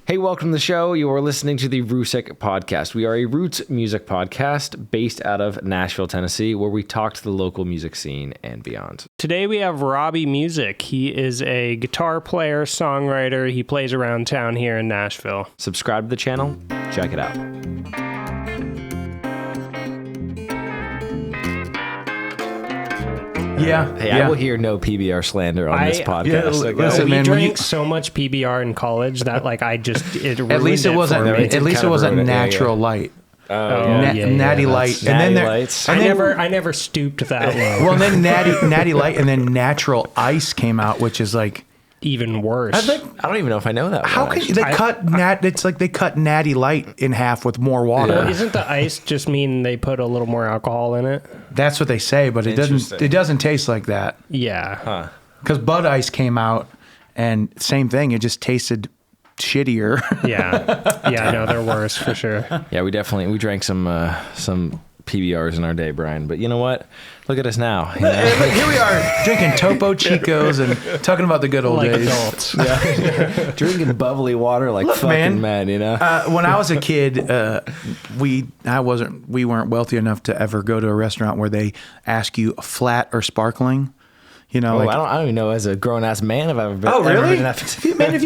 Hey, welcome to the show. You are listening to the Roosic podcast. We are a roots music podcast based out of Nashville, Tennessee, where we talk to the local music scene and beyond. Today we have Robbie Muzick. He is a guitar player, songwriter. He plays around town here in Nashville. Subscribe to the channel. Check it out. Yeah. Hey, I will hear no PBR slander on this podcast. Yeah, Okay? listen, We man, drank so much PBR in college that it ruined at least it wasn't. for me. At least it wasn't ruin it, natural light. Yeah. Natty light, and Natty then lights. I never stooped that low. Well, and then natty light, and then natural ice came out, which is like Even worse. I think. I don't even know if I know that How one, can actually. they cut nat? It's like they cut natty light in half with more water. Well, isn't the ice just mean they put a little more alcohol in it? That's what they say, but it doesn't. Interesting. It doesn't taste like that. Yeah. Because Bud Ice came out, and same thing. It just tasted shittier. Yeah, no, they're worse for sure. Yeah, we drank some PBRs in our day, Brian. But you know what? Look at us now. You know? Here we are drinking Topo Chicos and talking about the good old Like days. adults. Drinking bubbly water like fucking men, you know? When I was a kid, we weren't wealthy enough to ever go to a restaurant where they ask you flat or sparkling. You know, I don't even know as a grown ass man if I've ever been. Oh, really? Man, if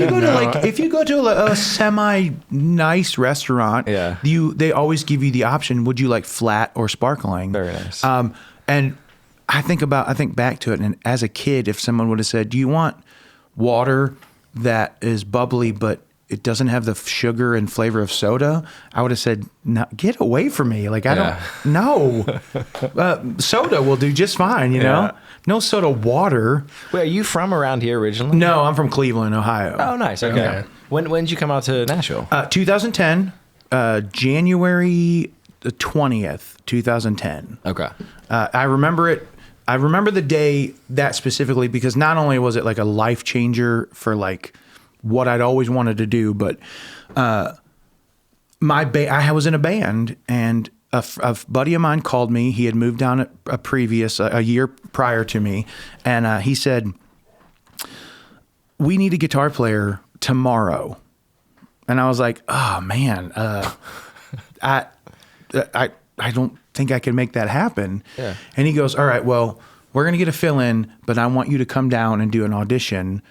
you go to a semi nice restaurant, Yeah. they always give you the option. Would you like flat or sparkling? Very nice. And I think back to it, and as a kid, if someone would have said, "Do you want water that is bubbly but it doesn't have the sugar and flavor of soda?" I would have said, "No, get away from me! Like I don't know. Soda will do just fine. You know, no soda water." Wait, are you from around here originally? No, I'm from Cleveland, Ohio. Oh, nice. Okay. When did you come out to Nashville? 2010, January 20th, 2010. Okay. I remember it. I remember the day that specifically because not only was it like a life changer for like what I'd always wanted to do, but I was in a band, and a buddy of mine called me. He had moved down a year prior to me, and he said, "We need a guitar player tomorrow." And I was like, "Oh man, I don't think I can make that happen." Yeah. And he goes, "All right, well, we're going to get a fill in, but I want you to come down and do an audition."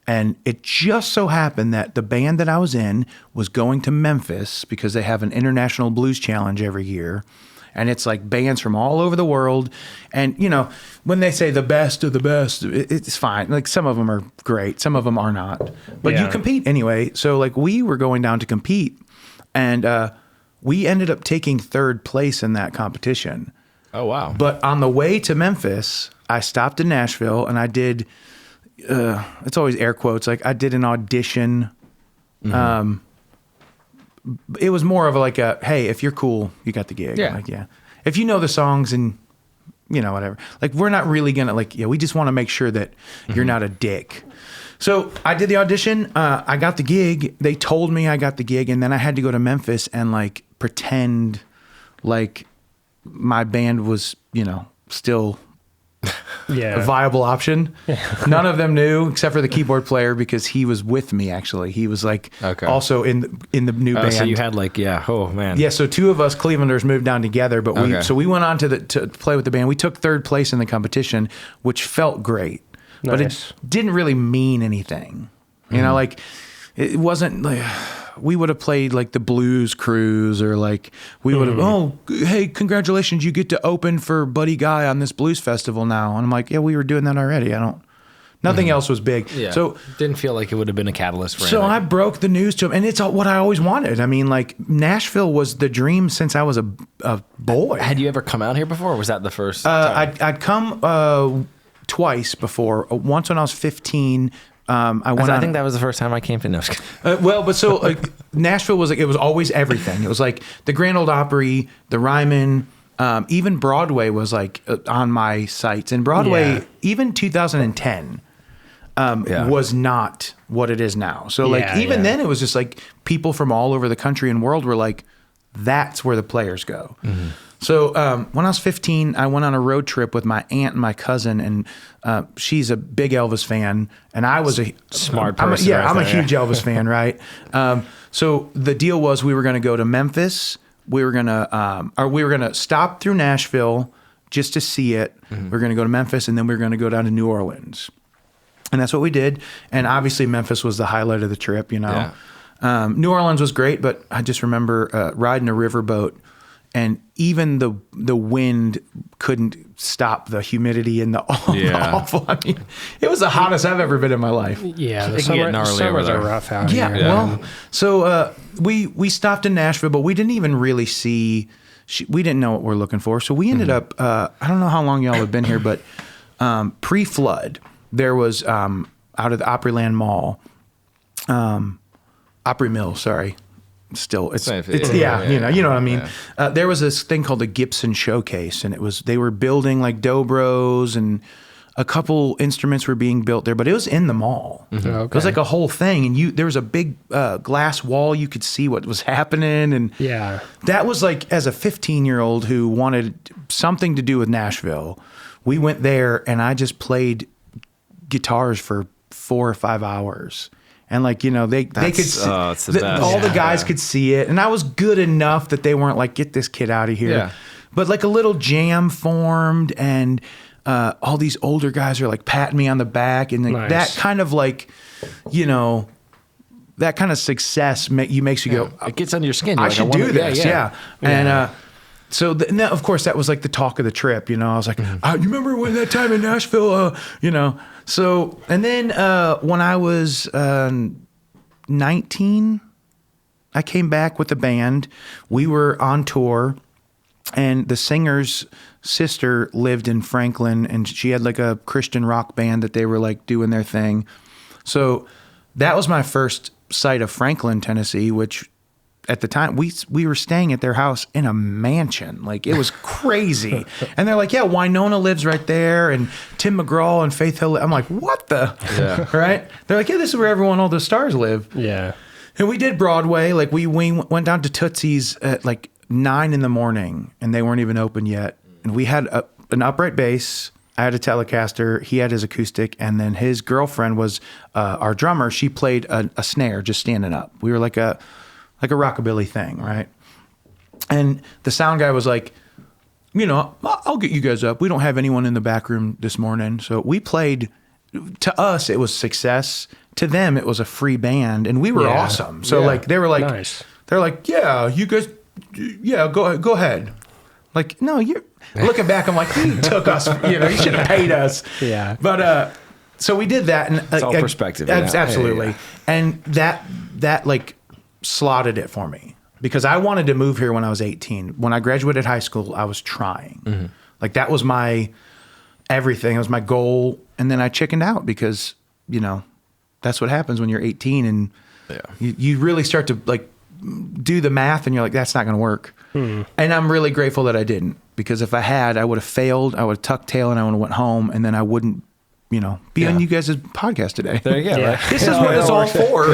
And it just so happened that the band that I was in was going to Memphis because they have an international blues challenge every year. And it's like bands from all over the world. And, you know, when they say the best of the best, it's fine. Like some of them are great. Some of them are not. But you compete anyway. So like we were going down to compete, and we ended up taking third place in that competition. Oh, wow. But on the way to Memphis, I stopped in Nashville and I did, it's always air quotes, like I did an audition. Mm-hmm. It was more of like hey, if you're cool, you got the gig. Yeah. Like, yeah. If you know the songs and, you know, whatever. Like, we're not really going to, we just want to make sure that you're not a dick. So I did the audition. I got the gig. They told me I got the gig, and then I had to go to Memphis and like pretend like my band was, you know, still a viable option. None of them knew except for the keyboard player because he was with me. Actually, he was like also in the new band. So you had like oh man. Yeah, so two of us Clevelanders moved down together, but we went on to play with the band. We took third place in the competition, which felt great. Nice. But it didn't really mean anything. You know, like it wasn't like we would have played like the Blues Cruise, or like we would have, oh, hey, congratulations, you get to open for Buddy Guy on this blues festival now. And I'm like, yeah, we were doing that already. Nothing else was big. Yeah. So didn't feel like it would have been a catalyst for So anything. I broke the news to him, and it's what I always wanted. I mean, like Nashville was the dream since I was a boy. Had you ever come out here before, or was that the first time? I'd come twice before. Once when I was 15. I think that was the first time I came to Nashville. Nashville was like, it was always everything. It was like the Grand Ole Opry, the Ryman, even Broadway was like on my sites. And Broadway, even 2010, was not what it is now. So then it was just like people from all over the country and world were like, that's where the players go. Mm-hmm. So when I was 15, I went on a road trip with my aunt and my cousin, and she's a big Elvis fan, and I was a smart person. I'm a huge Elvis fan, right? So the deal was we were going to go to Memphis. We were gonna stop through Nashville just to see it. We were going to go to Memphis, and then we were going to go down to New Orleans, and that's what we did. And obviously, Memphis was the highlight of the trip. Yeah. New Orleans was great, but I just remember riding a riverboat. And even the wind couldn't stop the humidity and the awful. I mean, it was the hottest I've ever been in my life. Yeah, the It can get gnarly over summers are there. rough out Yeah, here. well, so we stopped in Nashville, but we didn't even really see. We didn't know what we're looking for, so we ended up. I don't know how long y'all have been here, but pre-flood, there was out of the Opryland Mall, Opry Mill. Sorry. Still, it's yeah, you know what I mean. yeah. There was this thing called the Gibson Showcase, and they were building like dobros, and a couple instruments were being built there, but it was in the mall. Okay. It was like a whole thing, and there was a big glass wall. You could see what was happening, and Yeah. that was like, as a 15-year-old who wanted something to do with Nashville, we went there, and I just played guitars for 4 or 5 hours. And they could see, it's the best. all the guys could see it, and I was good enough that they weren't like, get this kid out of here. Yeah. But like a little jam formed, and all these older guys are like patting me on the back, and Nice. that kind of that kind of success makes you go, It gets under your skin. You're I like, should wanna- do this. Yeah. Yeah. And so now, of course, that was like the talk of the trip. I was like, you remember when that time in Nashville? So, and then when I was 19, I came back with the band. We were on tour, and the singer's sister lived in Franklin, and she had like a Christian rock band that they were like doing their thing. So that was my first sight of Franklin, Tennessee, which at the time we were staying at their house in a mansion. Like, it was crazy. And they're like, yeah, Winona lives right there, and Tim McGraw and Faith Hill. I'm like, what the? Yeah. Right? They're like, yeah, this is where all the stars live. Yeah. And we did Broadway. Like, we went down to Tootsie's at like 9 a.m, and they weren't even open yet. And we had an upright bass. I had a Telecaster. He had his acoustic, and then his girlfriend was our drummer. She played a snare just standing up. We were like a rockabilly thing, right? And the sound guy was like, I'll get you guys up. We don't have anyone in the back room this morning. So we played. To us, it was success. To them, it was a free band, and we were Yeah. awesome. So Yeah. they were like, Nice. they're like, yeah, you guys, yeah, go ahead. Like, no, you're looking back. I'm like, you took us. You should have paid us. Yeah. But so we did that, and It's all perspective, yeah. Absolutely. Yeah. And that like slotted it for me, because I wanted to move here when I was 18. When I graduated high school, I was trying. Mm-hmm. Like, that was my everything. It was my goal, and then I chickened out because that's what happens when you're 18, and you really start to like do the math, and you're like, that's not going to work. And I'm really grateful that I didn't, because if I had, I would have failed. I would have tucked tail, and I would have went home, and then I wouldn't, be on you guys' podcast today. There you go. Yeah. Right? This is what it's all for.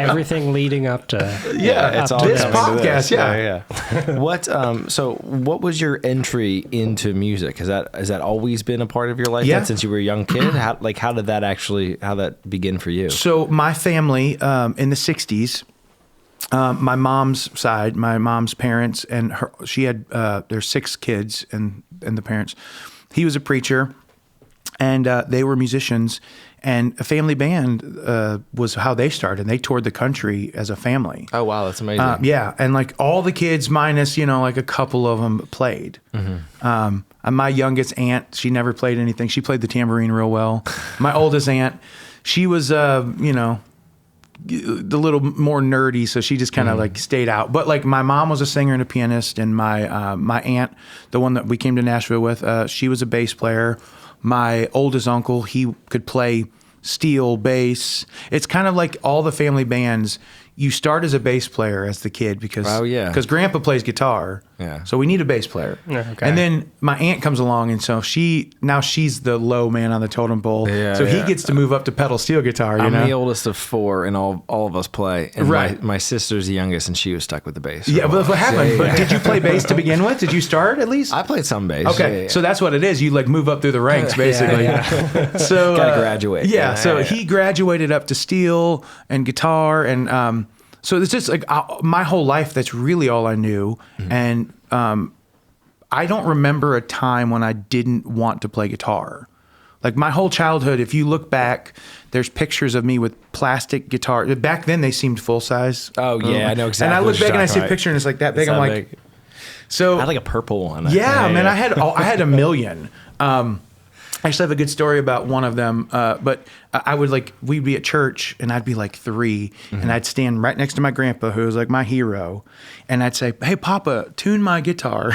Everything leading up to It's up all to this down to podcast, this. yeah. What? So, what was your entry into music? Has that always been a part of your life? Yeah. Then, since you were a young kid. How did that begin for you? So my family in the 60s, my mom's side, my mom's parents, and she had there's 6 kids, and the parents. He was a preacher, and they were musicians, and a family band was how they started. They toured the country as a family. Oh wow, that's amazing. Yeah, and like all the kids minus like a couple of them played. My youngest aunt, she never played anything. She played the tambourine real well. My oldest aunt, she was the little more nerdy, so she just kind of like stayed out. But like my mom was a singer and a pianist, and my aunt, the one that we came to Nashville with, she was a bass player. My oldest uncle, he could play steel, bass. It's kind of like all the family bands. You start as a bass player as the kid because Oh, yeah. because Grandpa plays guitar. Yeah. So we need a bass player. Okay. And then my aunt comes along, and so she's the low man on the totem pole. Yeah, so he yeah. gets to move up to pedal steel guitar. I'm know? the oldest of 4, and all of us play. And Right. my sister's the youngest, and she was stuck with the bass. Yeah, but that's what happened. But did you play bass to begin with? Did you start at least? I played some bass. Okay, Yeah. so that's what it is. You like move up through the ranks, basically. So Gotta graduate. Yeah, so Yeah. he graduated up to steel and guitar, and so it's just like my whole life. That's really all I knew, and I don't remember a time when I didn't want to play guitar. Like my whole childhood, if you look back, there's pictures of me with plastic guitar. Back then, they seemed full size. Oh yeah, I know exactly. And I what look you're back and I see a talking picture, and it's like that big. It's I'm that like, big. so I had like a purple one. yeah, man, I had a million. I actually have a good story about one of them, but I would we'd be at church, and I'd be like 3, and I'd stand right next to my grandpa, who was like my hero, and I'd say, "Hey, Papa, tune my guitar."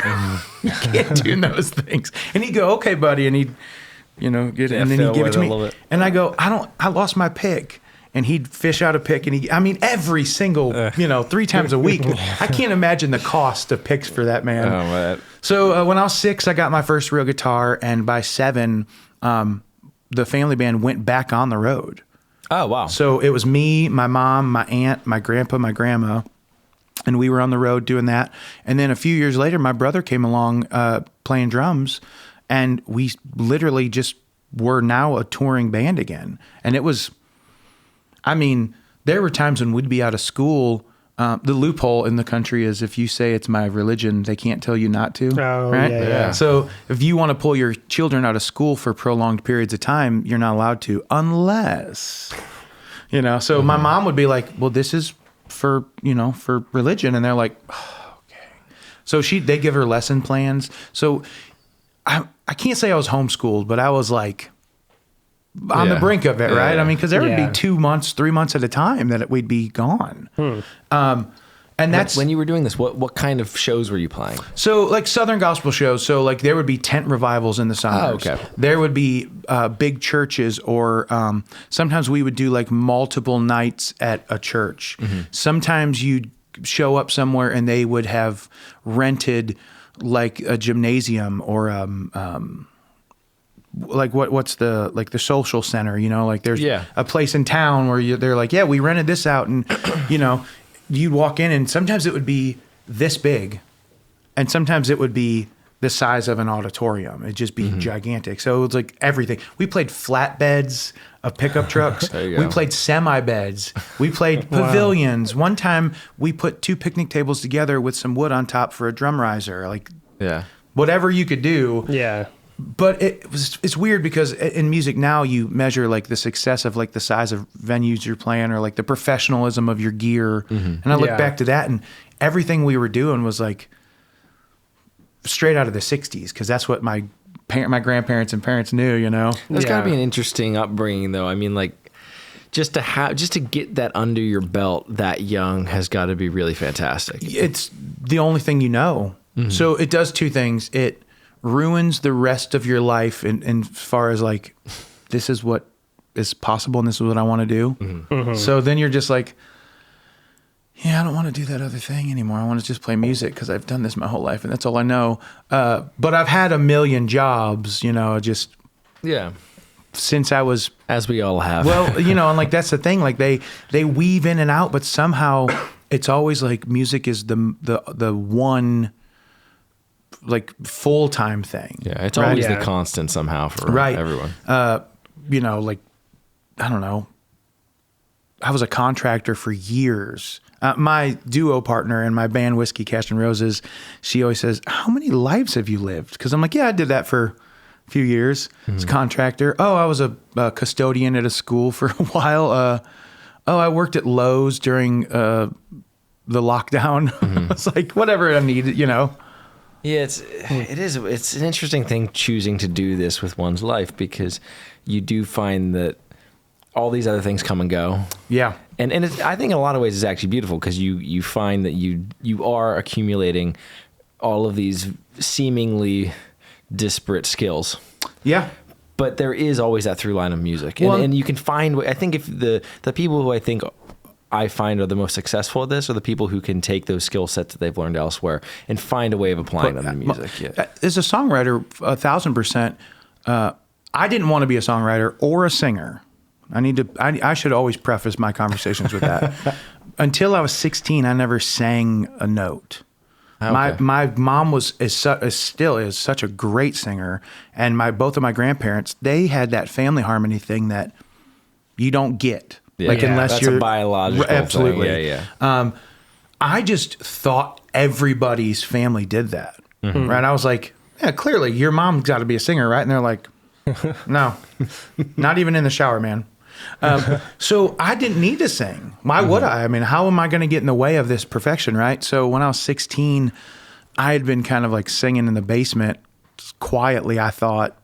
You can't tune those things, and he'd go, "Okay, buddy," and he'd, get it, and then he'd give it to me, and I go, I lost my pick. And he'd fish out a pick, and every single, 3 times a week. I can't imagine the cost of picks for that man. Oh, man. So when I was 6, I got my first real guitar, and by 7, the family band went back on the road. Oh wow. So it was me, my mom, my aunt, my grandpa, my grandma, and we were on the road doing that. And then a few years later, my brother came along playing drums, and we literally just were now a touring band again. And it was... there were times when we'd be out of school. The loophole in the country is if you say it's my religion, they can't tell you not to. Oh, right? yeah. So if you want to pull your children out of school for prolonged periods of time, you're not allowed to unless, So my mom would be like, well, this is for religion. And they're like, oh, okay. So they give her lesson plans. So I can't say I was homeschooled, but I was like... on the brink of it, right? Yeah. Because there would be 2 months, 3 months at a time that we'd be gone. And that's when you were doing this. What kind of shows were you playing? so like Southern gospel shows. So like there would be tent revivals in the summers. Oh, okay. There would be big churches, or sometimes we would do like multiple nights at a church. Sometimes you'd show up somewhere and they would have rented like a gymnasium or like what's the social center, like there's a place in town where they're like, yeah, we rented this out, and you'd walk in, and sometimes it would be this big, and sometimes it would be the size of an auditorium. It'd just be gigantic. So it was like everything. We played flatbeds of pickup trucks. There you go. We played semi-beds. We played pavilions. One time we put 2 picnic tables together with some wood on top for a drum riser. Like whatever you could do. Yeah. But it's weird because in music now you measure like the success of like the size of venues you're playing, or like the professionalism of your gear. And I look back to that, and everything we were doing was like straight out of the 60s, because that's what my grandparents and parents knew, There's got to be an interesting upbringing, though. I mean, like just to get that under your belt that young has got to be really fantastic. It's the only thing you know. So it does 2 things. It ruins the rest of your life in far as like, this is what is possible and this is what I want to do. So then you're just like, yeah, I don't want to do that other thing anymore. I want to just play music because I've done this my whole life and that's all I know. But I've had a million jobs, just since I was, as we all have. well, and like that's the thing. Like they weave in and out, but somehow it's always like music is the one like full-time thing. Yeah, it's always the constant somehow for everyone. Like, I don't know. I was a contractor for years. My duo partner in my band, Whiskey, Cash and Roses, she always says, how many lives have you lived? Because I'm like, yeah, I did that for a few years. As a contractor. Oh, I was a custodian at a school for a while. I worked at Lowe's during the lockdown. It's like, whatever I needed, Yeah, it's an interesting thing choosing to do this with one's life, because you do find that all these other things come and go. Yeah. And I think in a lot of ways it's actually beautiful, because you find that you are accumulating all of these seemingly disparate skills. Yeah. But there is always that through line of music. Well, And you can find, I think if the people who I think I find are the most successful at this are the people who can take those skill sets that they've learned elsewhere and find a way of applying them to music. Yeah. As a songwriter, 1,000%, I didn't want to be a songwriter or a singer. I should always preface my conversations with that. Until I was 16, I never sang a note. Okay. My mom still is such a great singer, and both of my grandparents, they had that family harmony thing that you don't get. Unless that's you're a biological absolutely thing. Yeah. I just thought everybody's family did that. Right? I was like, yeah, clearly your mom's got to be a singer, right? And they're like, no, not even in the shower, man. So I didn't need to sing. Why would I? I mean, how am I going to get in the way of this perfection, right? So when I was 16, I had been kind of like singing in the basement quietly, I thought,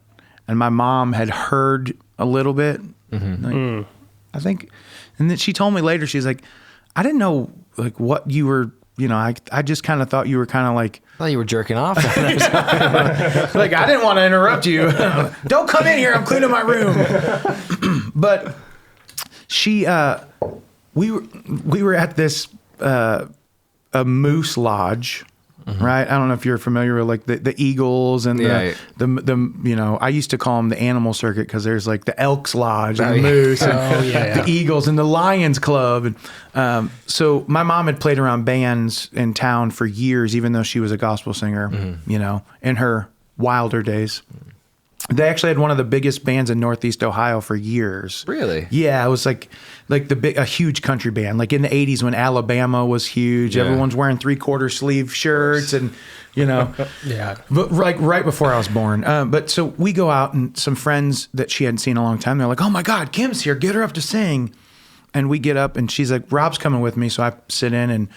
and my mom had heard a little bit. I think, and then she told me later, she's like, I didn't know like what you were, I just kind of thought you were kind of like, I thought you were jerking off. like, I didn't want to interrupt you. Don't come in here. I'm cleaning my room. But we were at this, a moose lodge, right? I don't know if you're familiar with like the eagles and the I used to call them the animal circuit because there's like the Elks Lodge and the moose and the eagles and the Lions Club. And so my mom had played around bands in town for years, even though she was a gospel singer, in her wilder days. They actually had one of the biggest bands in Northeast Ohio for years. Really? Yeah, it was like a huge country band. Like in the 80s when Alabama was huge, everyone's wearing 3/4 sleeve shirts and, But right before I was born. But so we go out and some friends that she hadn't seen in a long time, they're like, oh my God, Kim's here. Get her up to sing. And we get up and she's like, Rob's coming with me. So I sit in and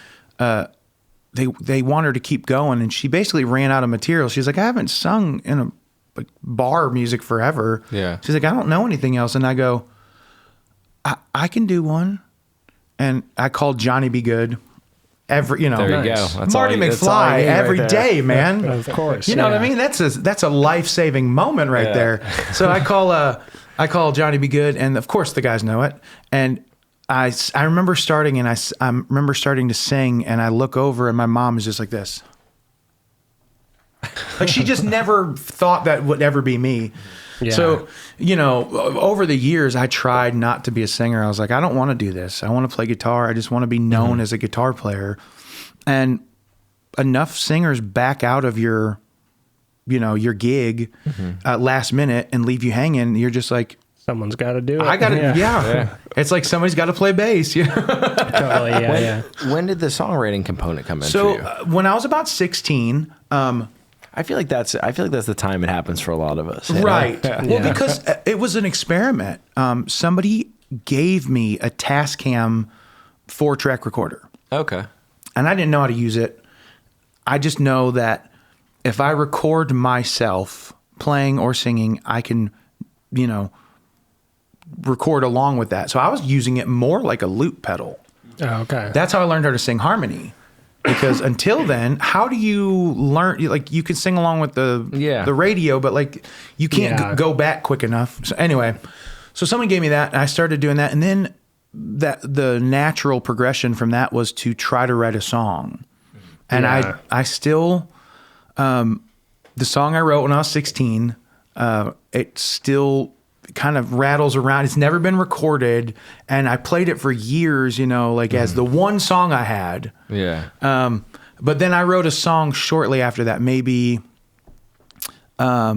they want her to keep going. And she basically ran out of material. She's like, I haven't sung in a bar music forever. Yeah. She's like, I don't know anything else. And I go, I can do one. And I called Johnny Be Good there you go. That's Marty McFly every day, man. Of course. You know what I mean? That's a life-saving moment right there. So I call Johnny Be Good, and of course the guys know it. And I remember starting, and I remember starting to sing, and I look over, and my mom is just like this. Like she just never thought that would ever be me. Yeah. So, over the years, I tried not to be a singer. I was like, I don't want to do this. I want to play guitar. I just want to be known as a guitar player. And enough singers back out of your gig last minute and leave you hanging. You're just like, someone's got to do it. I got to, yeah. It's like somebody's got to play bass. Totally, When did the songwriting component come in so, for you? When I was about 16, I feel like that's the time it happens for a lot of us. Right. Well, because it was an experiment. Somebody gave me a Tascam 4-track recorder. Okay. And I didn't know how to use it. I just know that if I record myself playing or singing, I can, record along with that. So I was using it more like a loop pedal. Oh, okay. That's how I learned how to sing harmony. Because until then, how do you learn? Like you can sing along with the radio, but like you can't go back quick enough. So anyway, so someone gave me that, and I started doing that, and then the natural progression from that was to try to write a song, and I still the song I wrote when I was 16, it still kind of rattles around. It's never been recorded, and I played it for years, as the one song I had. Yeah. But then I wrote a song shortly after that, maybe a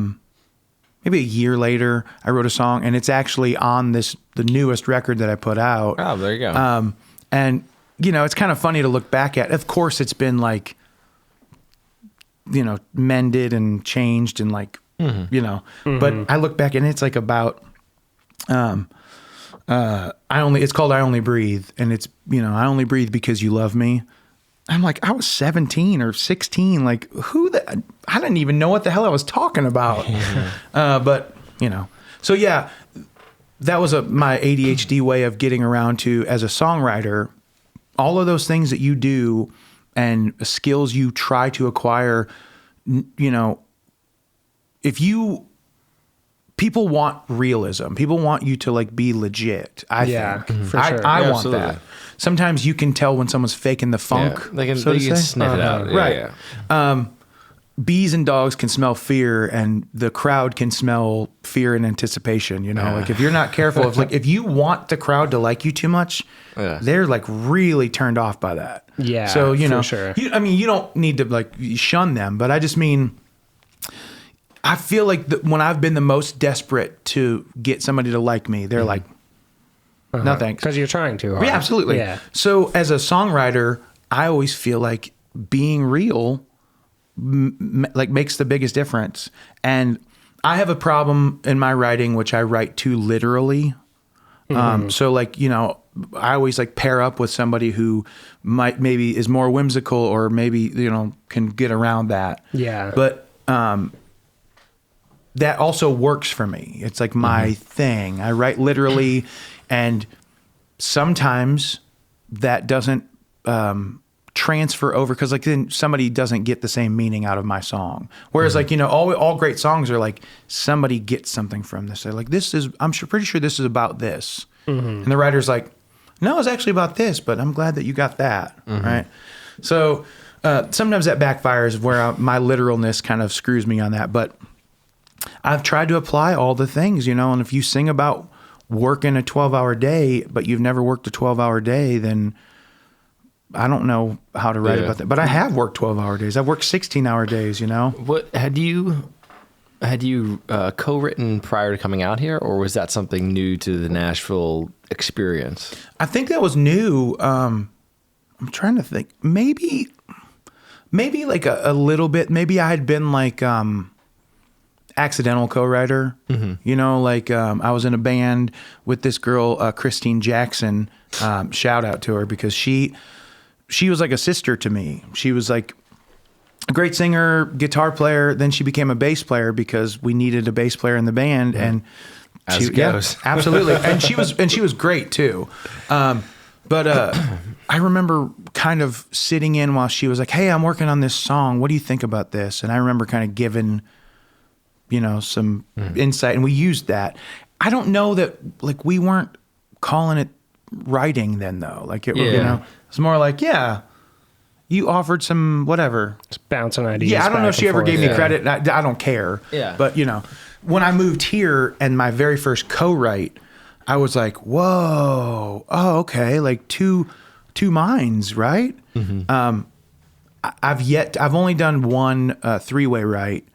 year later, I wrote a song, and it's actually on the newest record that I put out. Oh, there you go. And it's kind of funny to look back at. Of course, it's been like, mended and changed and like, but I look back and it's like about, it's called I Only Breathe, and it's, I only breathe because you love me. I'm like, I was 17 or 16. Like I didn't even know what the hell I was talking about. But so yeah, that was my ADHD way of getting around to, as a songwriter, all of those things that you do and skills you try to acquire, people want realism. People want you to like be legit. I think. For sure. I want absolutely. that. sometimes you can tell when someone's faking the funk. Yeah. They can sniff it out. Right. Yeah. Bees and dogs can smell fear, and the crowd can smell fear and anticipation. Like if you're not careful, if you want the crowd to like you too much, they're like really turned off by that. Yeah. So for sure. you don't need to like shun them, but I just mean, I feel like when I've been the most desperate to get somebody to like me, they're like, no thanks, because you're trying too hard. Yeah, absolutely. Yeah. So as a songwriter, I always feel like being real makes the biggest difference. And I have a problem in my writing, which I write too literally. So like, I always like pair up with somebody who maybe is more whimsical, or maybe, can get around that. Yeah. But, that also works for me. It's like my thing. I write literally, and sometimes that doesn't, transfer over, because like then somebody doesn't get the same meaning out of my song. Whereas like all great songs are like somebody gets something from this. They're like, pretty sure this is about this, and the writer's like, no, it's actually about this, but I'm glad that you got that, right? So sometimes that backfires, where my literalness kind of screws me on that. But I've tried to apply all the things, and if you sing about working a 12-hour day, but you've never worked a 12-hour day, then I don't know how to write about that. But I have worked 12-hour days. I've worked 16-hour days, What had you co-written prior to coming out here, or was that something new to the Nashville experience? I think that was new. I'm trying to think. Maybe like a little bit. Maybe I had been like accidental co-writer. I was in a band with this girl, Christine Jackson. Shout out to her, because she was like a sister to me. She was like a great singer, guitar player. Then she became a bass player because we needed a bass player in the band. And As it goes. Absolutely. And she was great too. But I remember kind of sitting in while she was like, hey, I'm working on this song. What do you think about this? And I remember kind of giving, some insight, and we used that. I don't know that, like, we weren't calling it writing then though. Like it's more like, you offered some whatever. Just bouncing ideas. Yeah, I don't know if she ever gave me Yeah. credit. I don't care. Yeah. But when I moved here and my very first co-write, I was like, whoa, oh, okay, like two minds, right? I've only done one three-way write,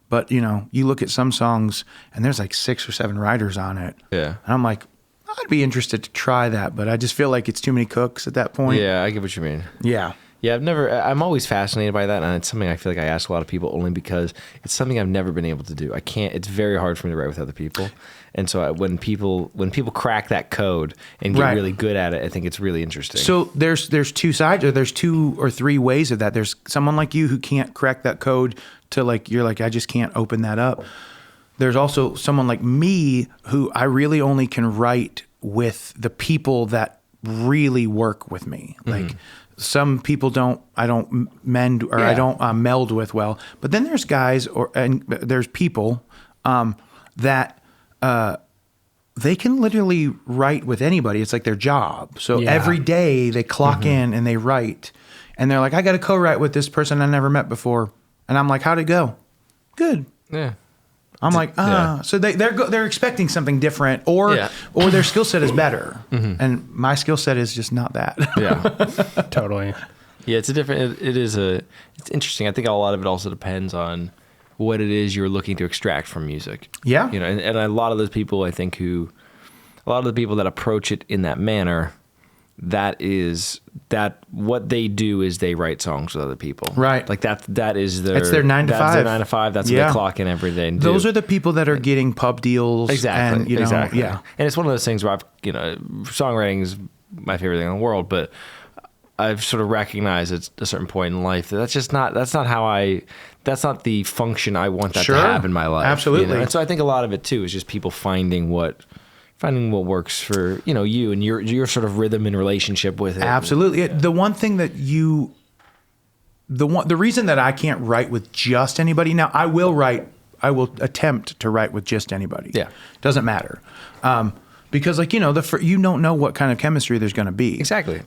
but you look at some songs and there's like 6 or 7 writers on it. Yeah. And I'm like, I'd be interested to try that, but I just feel like it's too many cooks at that point. Yeah, I get what you mean. Yeah. Yeah, I'm always fascinated by that, and it's something I feel like I ask a lot of people only because it's something I've never been able to do. It's very hard for me to write with other people. And so when people crack that code and get really good at it, I think it's really interesting. So there's 2 sides, or there's 2 or 3 ways of that. There's someone like you who can't crack that code to like, you're like, I just can't open that up. There's also someone like me who I really only can write with the people that really work with me. Like some people I don't mend, or I don't meld with well. But then there's guys and there's people that they can literally write with anybody. It's like their job. So every day they clock in and they write, and they're like, I got to co-write with this person I never met before. And I'm like, how'd it go? Good. Yeah. I'm like, So they're expecting something different, or their skill set is better, and my skill set is just not that. Yeah. Totally. Yeah, it's it's interesting. I think a lot of it also depends on what it is you're looking to extract from music. Yeah. And a lot of those people, I think, a lot of the people that approach it in that manner, what they do is they write songs with other people. Right. Like that is their... It's their 9 to 5. That's their 9 to 5. That's what they clock in every day and do. Those are the people that are getting pub deals. Exactly. And, exactly. Yeah. And it's one of those things where songwriting is my favorite thing in the world, but I've sort of recognized at a certain point in life that that's not the function I want that to have in my life. Absolutely. And so I think a lot of it too is just people finding what works for, you and your sort of rhythm and relationship with it. Absolutely. The one thing that the reason that I can't write with just anybody, now I will attempt to write with just anybody. Yeah. Doesn't matter. because like, you know, you don't know what kind of chemistry there's going to be. Exactly.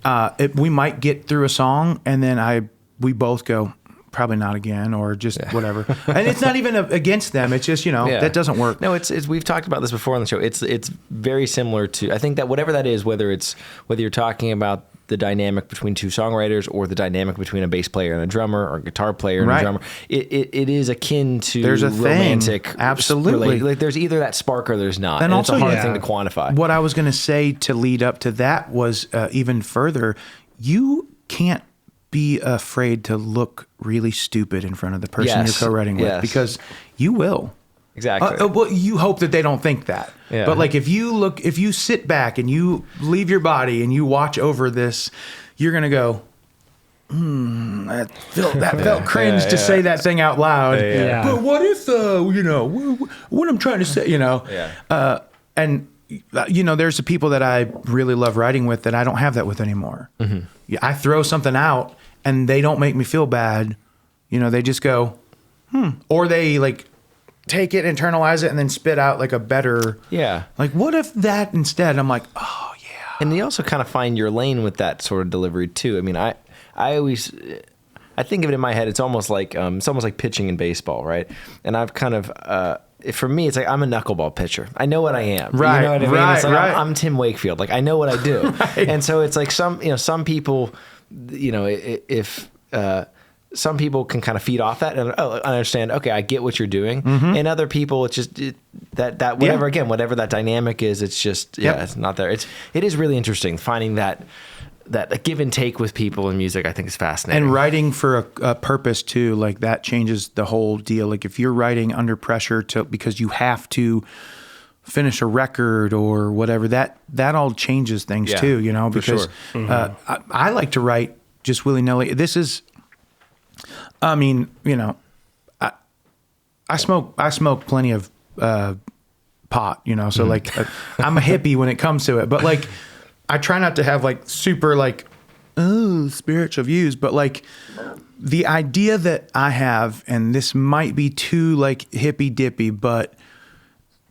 We might get through a song and then we both go, probably not again, or just whatever. And it's not even against them. It's just, you know, that doesn't work. No, it's we've talked about this before on the show. It's very similar to, I think that whatever that is, whether you're talking about the dynamic between two songwriters or the dynamic between a bass player and a drummer or a guitar player and a drummer, it is akin to there's a romantic. Thing. Absolutely. Like there's either that spark or there's not. And also, it's a hard thing to quantify. What I was going to say to lead up to that was even further, you can't be afraid to look really stupid in front of the person you're co-writing with, because you will. Exactly. Well, you hope that they don't think that. Yeah. But like if you sit back and you leave your body and you watch over this, you're going to go, that felt cringe to say that thing out loud. Yeah. But what if, you know, what I'm trying to say, you know? Yeah. And, you know, there's the people that I really love writing with that I don't have that with anymore. Mm-hmm. I throw something out and they don't make me feel bad. You know, they just go, or they like take it, internalize it, and then spit out like a better, like, what if that instead? I'm like, oh yeah. And you also kind of find your lane with that sort of delivery too. I mean, I always, I think of it in my head, it's almost like pitching in baseball, right? And I've kind of, for me, it's like I'm a knuckleball pitcher. I know what I am. Right. You know what I mean? Right. It's like Right. I'm Tim Wakefield. Like I know what I do. Right. And so it's like some people, you know, if some people can kind of feed off that and I understand. Okay, I get what you're doing. Mm-hmm. And other people, it's just that whatever again, whatever that dynamic is, it's just it's not there. It is really interesting finding that give and take with people in music. I think is fascinating. And writing for a purpose too, like that changes the whole deal. Like if you're writing under pressure because you have to finish a record or whatever, that all changes things too, you know, because I like to write just willy-nilly. This is, I mean, you know, I smoke plenty of pot, you know, so like I'm a hippie when it comes to it, but like I try not to have like super like spiritual views, but like the idea that I have, and this might be too like hippy dippy, but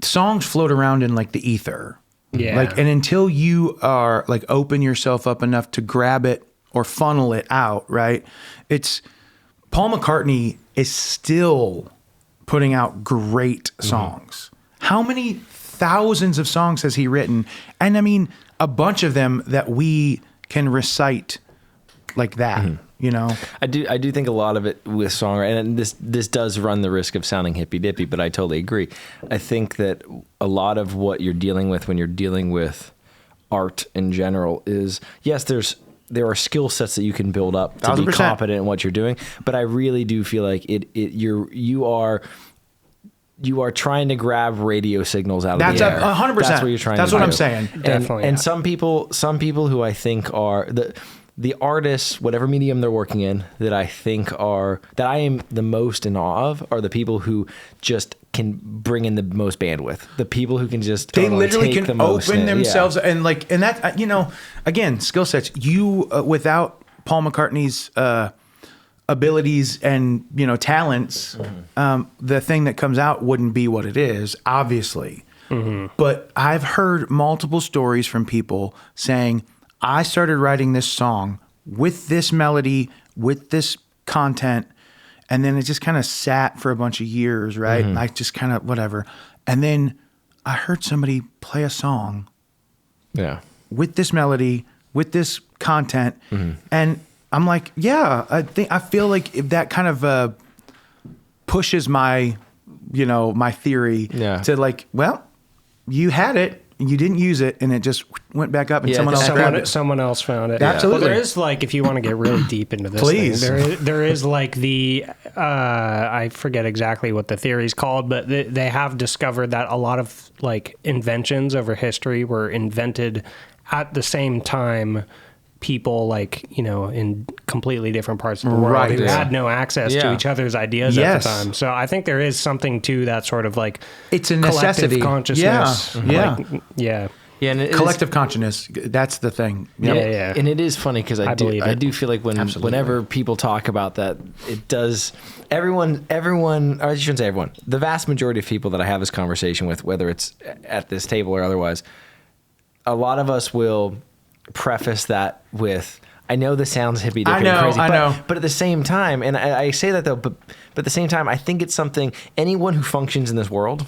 songs float around in like the ether. Yeah. Like, and until you are like open yourself up enough to grab it or funnel it out, right? It's Paul McCartney is still putting out great songs. How many thousands of songs has he written? And I mean, a bunch of them that we can recite like that, you know? I do think a lot of it with songwriting, and this does run the risk of sounding hippy dippy, but I totally agree. I think that a lot of what you're dealing with when you're dealing with art in general is, yes, there are skill sets that you can build up to 1,000%. be competent in what you're doing, but I really do feel like you are trying to grab radio signals out of the air. 100%. That's what you're trying to do. That's what I'm saying. Definitely. And some people who I think are the artists, whatever medium they're working in, that I am the most in awe of are the people who just can bring in the most bandwidth. The people who can just they literally take can the most open in. themselves and like, and that, you know, again, skill sets. You without Paul McCartney's abilities and, you know, talents, the thing that comes out wouldn't be what it is, obviously. But I've heard multiple stories from people saying, I started writing this song with this melody, with this content, and then it just kind of sat for a bunch of years, right? I just kind of whatever. And then I heard somebody play a song with this melody, with this content, and I'm like, yeah, I feel like if that kind of pushes my, you know, my theory to like, well, you had it and you didn't use it, and it just went back up, and someone else grabbed it. Someone else found it. Absolutely. Well, there is like, if you want to get really deep into this, please, thing, there is like the I forget exactly what the theory is called, but they have discovered that a lot of like inventions over history were invented at the same time. People like, you know, in completely different parts of the world who had no access to each other's ideas at the time. So I think there is something to that sort of like it's a necessity. Collective consciousness. And collective consciousness. That's the thing. Yeah. And it is funny because I do feel like whenever people talk about that, it does everyone, or I shouldn't say everyone, the vast majority of people that I have this conversation with, whether it's at this table or otherwise, a lot of us will preface that with, I know this sounds hippie dippy I and crazy, know. but at the same time, and I say that though, but at the same time, I think it's something anyone who functions in this world,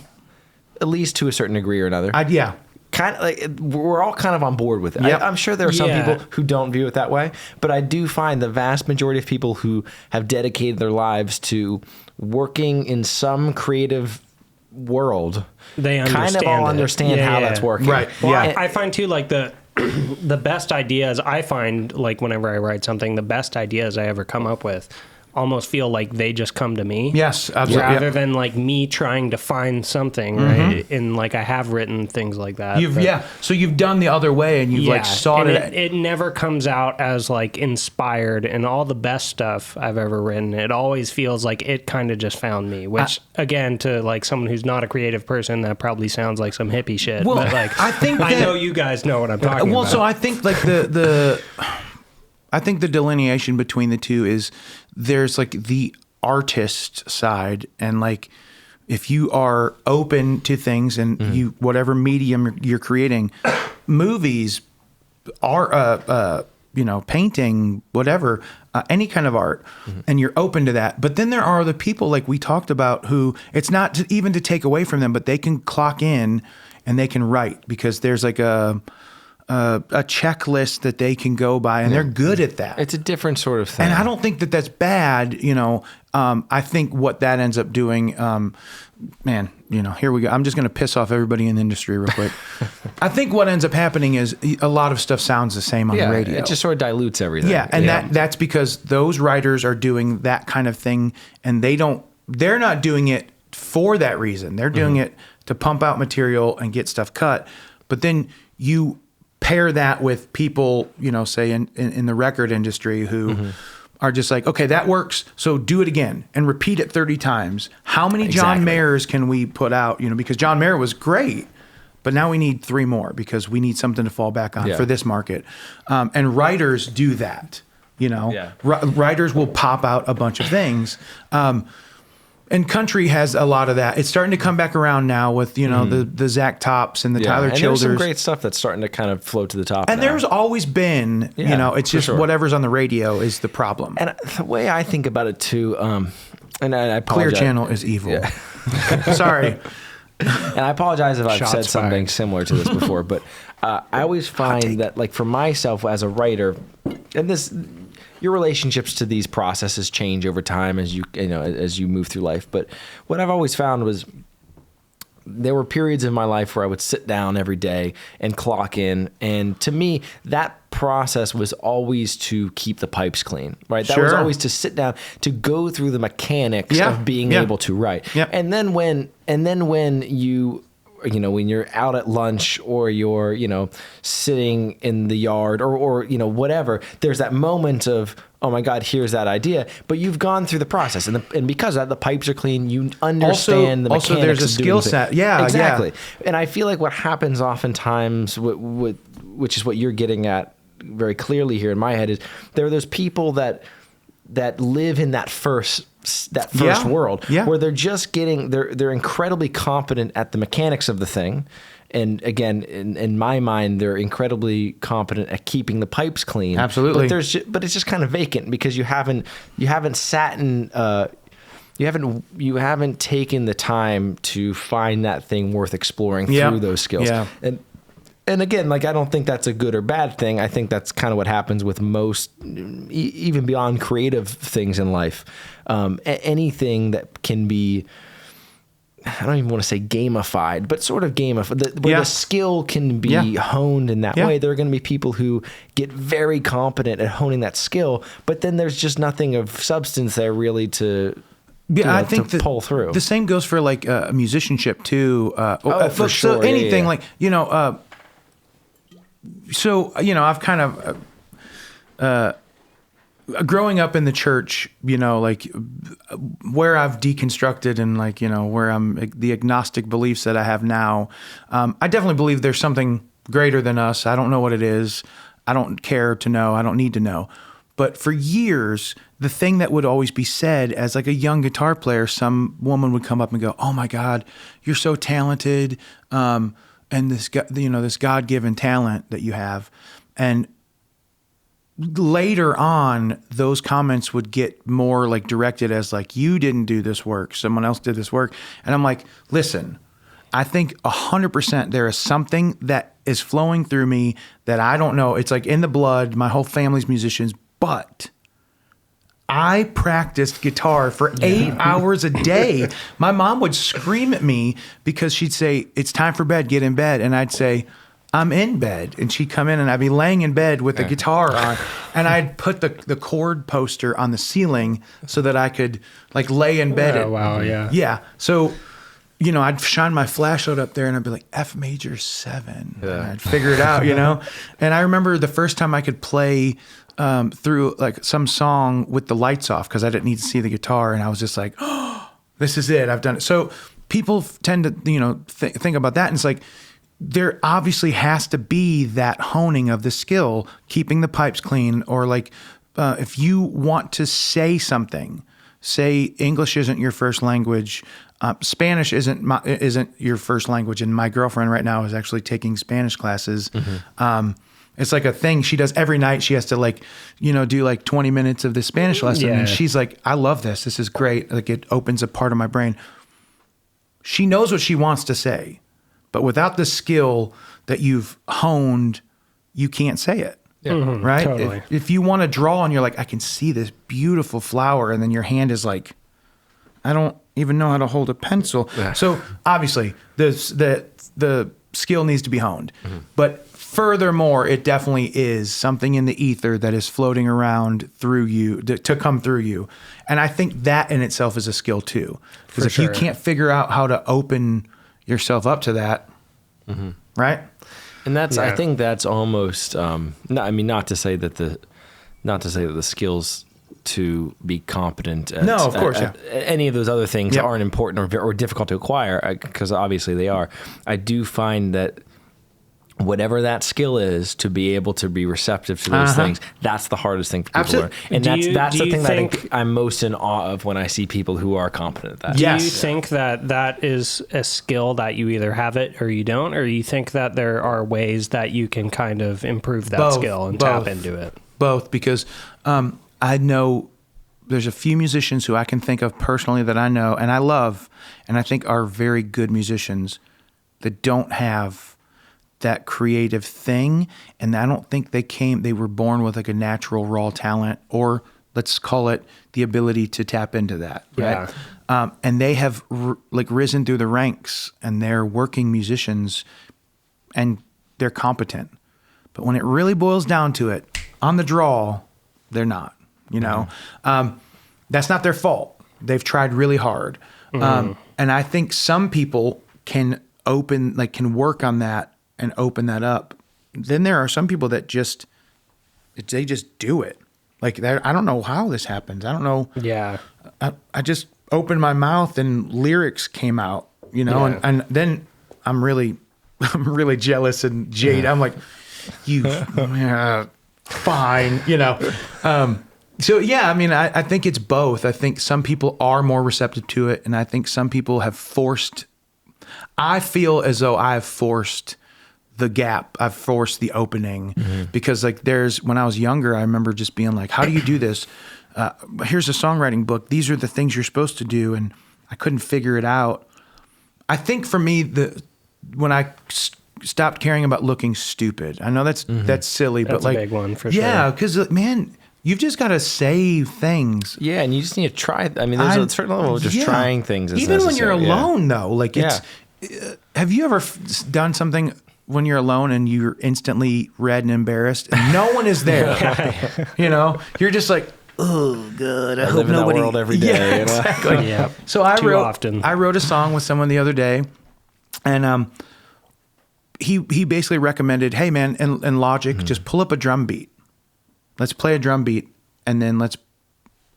at least to a certain degree or another, Yeah. kind of like we're all kind of on board with it. Yep. I'm sure there are some Yeah. people who don't view it that way, but I do find the vast majority of people who have dedicated their lives to working in some creative world, They kind of understand all it. understand Yeah, how yeah. that's working. Right. Well, Yeah. I find too, like the best ideas I find, like whenever I write something, the best ideas I ever come up with almost feel like they just come to me. Yes, absolutely. Rather Yeah. than like me trying to find something, right? And like I have written things like that. So you've done the other way and you've like sought and it. it never comes out as like inspired, and all the best stuff I've ever written, it always feels like it kind of just found me, which again, to like someone who's not a creative person, that probably sounds like some hippie shit. Well, but like, I think I that- know you guys know what I'm talking about. Well, so I think like I think the delineation between the two is there's like the artist side, and like if you are open to things and you whatever medium you're creating, movies, art, painting, whatever, any kind of art, and you're open to that. But then there are the people like we talked about who it's not even to take away from them, but they can clock in and they can write because there's like a checklist that they can go by, and they're good at that. It's a different sort of thing. And I don't think that that's bad. I think what that ends up doing, here we go. I'm just going to piss off everybody in the industry real quick. I think what ends up happening is a lot of stuff sounds the same on the radio. It just sort of dilutes everything. Yeah, and that's because those writers are doing that kind of thing, and they're not doing it for that reason. They're doing it to pump out material and get stuff cut. But then you pair that with people, say in the record industry who are just like, okay, that works, so do it again and repeat it 30 times. How many John Mayers can we put out? Because John Mayer was great, but now we need 3 more because we need something to fall back on for this market. And writers do that, Writers will pop out a bunch of things. And country has a lot of that. It's starting to come back around now with, the Zach Tops and the Tyler Childers. There's some great stuff that's starting to kind of float to the top. And there's always been, it's just whatever's on the radio is the problem. And the way I think about it too, and I Clear apologize. Channel is evil. Yeah. Sorry. And I apologize if I've Shots said something fired. similar to this before, but I always find that, like, for myself as a writer, and your relationships to these processes change over time as you move through life. But what I've always found was there were periods in my life where I would sit down every day and clock in, and to me, that process was always to keep the pipes clean, right? That was always to sit down, to go through the mechanics of being able to write. Yeah. And then when you when you're out at lunch or you're, sitting in the yard or whatever, there's that moment of, oh my God, here's that idea. But you've gone through the process, and because of that, the pipes are clean. You understand the mechanics. Also, there's a of doing skill things. set. Yeah, exactly. Yeah. And I feel like what happens oftentimes, which is what you're getting at very clearly here in my head, is there are those people that live in that first world where they're just they're incredibly competent at the mechanics of the thing. And again, in my mind, they're incredibly competent at keeping the pipes clean. Absolutely. But it's just kind of vacant because you haven't sat in, you haven't taken the time to find that thing worth exploring through those skills. Yeah. And again, like, I don't think that's a good or bad thing. I think that's kind of what happens with most, even beyond creative things in life. Anything that can be, I don't even want to say gamified, but sort of gamified, where the skill can be honed in that way. There are going to be people who get very competent at honing that skill, but then there's just nothing of substance there really to I think to pull through. The same goes for like musicianship too. For sure. So anything like, I've kind of, growing up in the church, like where I've deconstructed and like, where I'm the agnostic beliefs that I have now. I definitely believe there's something greater than us. I don't know what it is. I don't care to know. I don't need to know. But for years, the thing that would always be said as like a young guitar player, some woman would come up and go, "Oh my God, you're so talented. this, this God-given talent that you have. And later on, those comments would get more like directed as like, you didn't do this work, someone else did this work. And I'm like, listen, I think 100% there is something that is flowing through me that I don't know. It's like in the blood. My whole family's musicians, but I practiced guitar for 8 hours a day. My mom would scream at me because she'd say, it's time for bed, get in bed. And I'd say, I'm in bed. And she'd come in and I'd be laying in bed with the guitar on. And I'd put the chord poster on the ceiling so that I could like lay in bed. Oh, wow, yeah. Yeah. So, I'd shine my flashlight up there and I'd be like, F major 7. Yeah. And I'd figure it out, And I remember the first time I could play through like some song with the lights off because I didn't need to see the guitar. And I was just like, oh, this is it. I've done it. So people tend to, think about that. And it's like, there obviously has to be that honing of the skill, keeping the pipes clean, or like if you want to say something, say English isn't your first language, Spanish isn't your first language, and my girlfriend right now is actually taking Spanish classes. Mm-hmm. It's like a thing she does every night. She has to do like 20 minutes of the Spanish lesson, and she's like, I love this. This is great. Like it opens a part of my brain. She knows what she wants to say. But without the skill that you've honed, you can't say it, right? Totally. If you want to draw and you're like, I can see this beautiful flower, and then your hand is like, I don't even know how to hold a pencil. Yeah. So obviously, the skill needs to be honed. Mm-hmm. But furthermore, it definitely is something in the ether that is floating around through you, to come through you. And I think that in itself is a skill too. Because if you can't figure out how to open yourself up to that, right? And I think that's almost not to say that the skills to be competent at, of course, at any of those other things aren't important or difficult to acquire, because obviously they are. I do find that whatever that skill is, to be able to be receptive to those things, that's the hardest thing for people to learn. And that's the thing that I think I'm most in awe of when I see people who are competent at that. Do you think that is a skill that you either have it or you don't, or you think that there are ways that you can kind of improve that skill and tap into it? Both, because I know there's a few musicians who I can think of personally that I know and I love, and I think are very good musicians that don't have that creative thing, and I don't think they were born with like a natural raw talent, or let's call it the ability to tap into that, right? And they have risen through the ranks, and they're working musicians, and they're competent. But when it really boils down to it, on the draw, they're not. That's not their fault. They've tried really hard, and I think some people can work on that and open that up. Then there are some people that they just do it. Like I don't know how this happens. I don't know. Yeah. I just opened my mouth and lyrics came out, and then I'm really jealous and jaded. I'm like, fine, So yeah, I mean, I think it's both. I think some people are more receptive to it, and I think some people I feel as though I've forced the gap. I've forced the opening, because when I was younger, I remember just being like, how do you do this? Here's a songwriting book. These are the things you're supposed to do. And I couldn't figure it out. I think for me, when I stopped caring about looking stupid, I know that's silly, that's but a big one for sure. Yeah. Cause man, you've just got to say things. Yeah. And you just need to try. I mean, there's a certain level of just trying things. Even when you're alone though, have you ever done something when you're alone and you're instantly red and embarrassed and no one is there? You're just like, oh God, I hope live in that world every day. Yeah, exactly. Yeah. So I wrote a song with someone the other day, and he basically recommended, hey man, in Logic, just pull up a drum beat. Let's play a drum beat, and then let's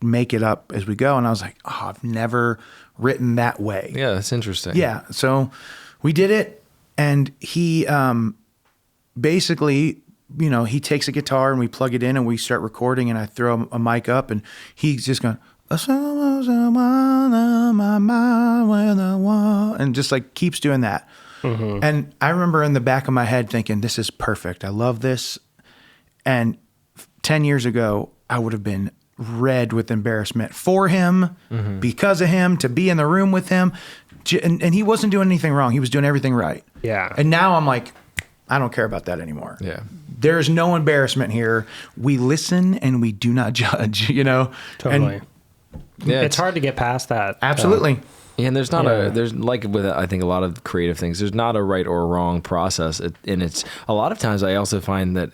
make it up as we go. And I was like, oh, I've never written that way. Yeah, that's interesting. Yeah. So we did it, and he basically, he takes a guitar and we plug it in and we start recording, and I throw a mic up and he's just going, and just like keeps doing that. And I remember in the back of my head thinking, this is perfect. I love this. And 10 years ago, I would have been red with embarrassment for him, because of him, to be in the room with him. And he wasn't doing anything wrong. He was doing everything right. Yeah. And now I'm like, I don't care about that anymore. Yeah. There's no embarrassment here. We listen and we do not judge, Totally. And Yeah, it's hard to get past that. absolutely. Yeah, and there's not there's like with I think a lot of creative things, there's not a right or wrong process. And it's a lot of times I also find that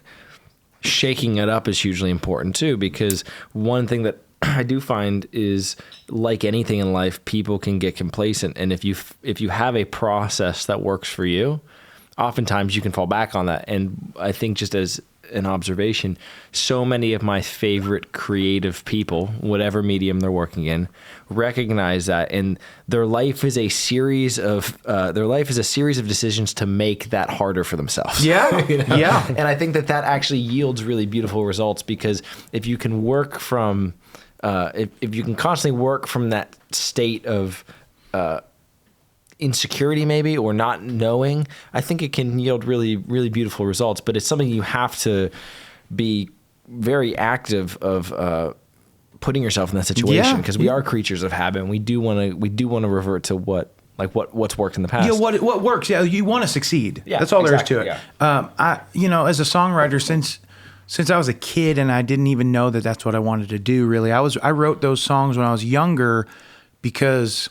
shaking it up is hugely important too, because one thing that I do find is, like anything in life, people can get complacent. And if you have a process that works for you, oftentimes you can fall back on that. And I think, just as an observation, so many of my favorite creative people, whatever medium they're working in, recognize that, and their life is a series of decisions to make that harder for themselves. Yeah. Yeah. And I think that actually yields really beautiful results, because if you can work from if you can constantly work from that state of insecurity, maybe, or not knowing, I think it can yield really, really beautiful results. But it's something you have to be very active of putting yourself in that situation, because we are creatures of habit, and we do want to revert to what's worked in the past. Yeah, what works. Yeah, you want to succeed. Yeah, that's all exactly, there is to it. As a songwriter, since I was a kid, and I didn't even know that that's what I wanted to do. Really, I wrote those songs when I was younger because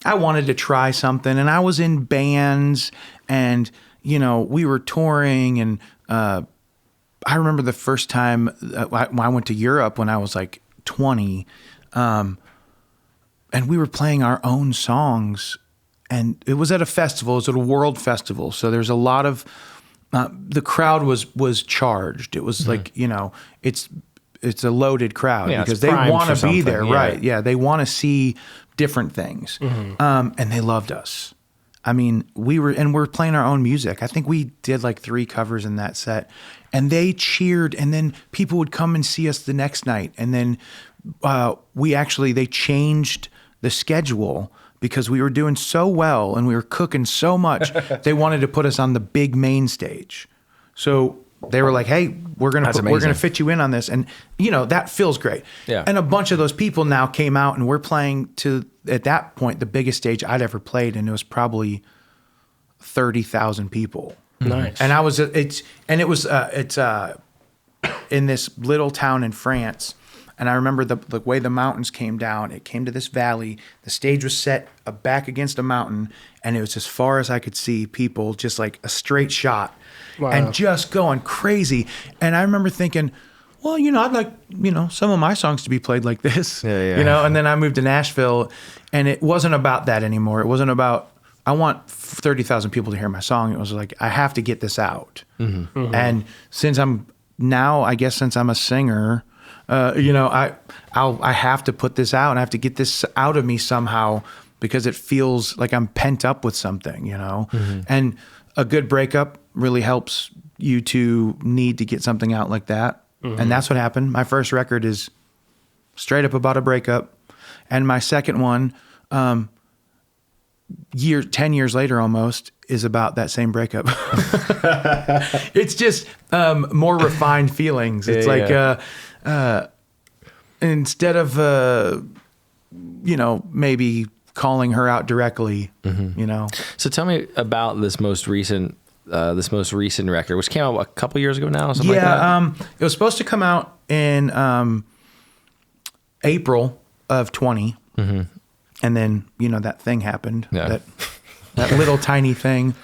I wanted to try something, and I was in bands, and we were touring, and I remember the first time I went to Europe when I was like 20, and we were playing our own songs, and it was at a festival. It was at a world festival, so there's a lot of the crowd was charged. It was like it's a loaded crowd, because they want to be there, right? Yeah, they want to see different things, and they loved us. I mean, we're playing our own music. I think we did like 3 covers in that set, and they cheered. And then people would come and see us the next night, and then they changed the schedule because we were doing so well and we were cooking so much. They wanted to put us on the big main stage, so they were like, "Hey, we're gonna fit you in on this," and that feels great. Yeah. And a bunch of those people now came out, and we're playing to, at that point, the biggest stage I'd ever played, and it was probably 30,000 people. Nice. And it's in this little town in France. And I remember the way the mountains came down. It came to this valley. The stage was set back against a mountain, and it was as far as I could see, people just like a straight shot. Wow. And just going crazy. And I remember thinking, well, I'd like, some of my songs to be played like this. Yeah. And then I moved to Nashville, and it wasn't about that anymore. It wasn't about, I want 30,000 people to hear my song. It was like, I have to get this out. And since I'm a singer, I have to put this out, and I have to get this out of me somehow, because it feels like I'm pent up with something, and a good breakup really helps you to need to get something out like that. And that's what happened. My first record is straight up about a breakup. And my second one, 10 years later almost, is about that same breakup. It's just more refined feelings. It's instead of, maybe calling her out directly, So tell me about this most recent record, which came out a couple years ago now. Something like that? It was supposed to come out in April of 20, and then that thing happened. Yeah. That little tiny thing.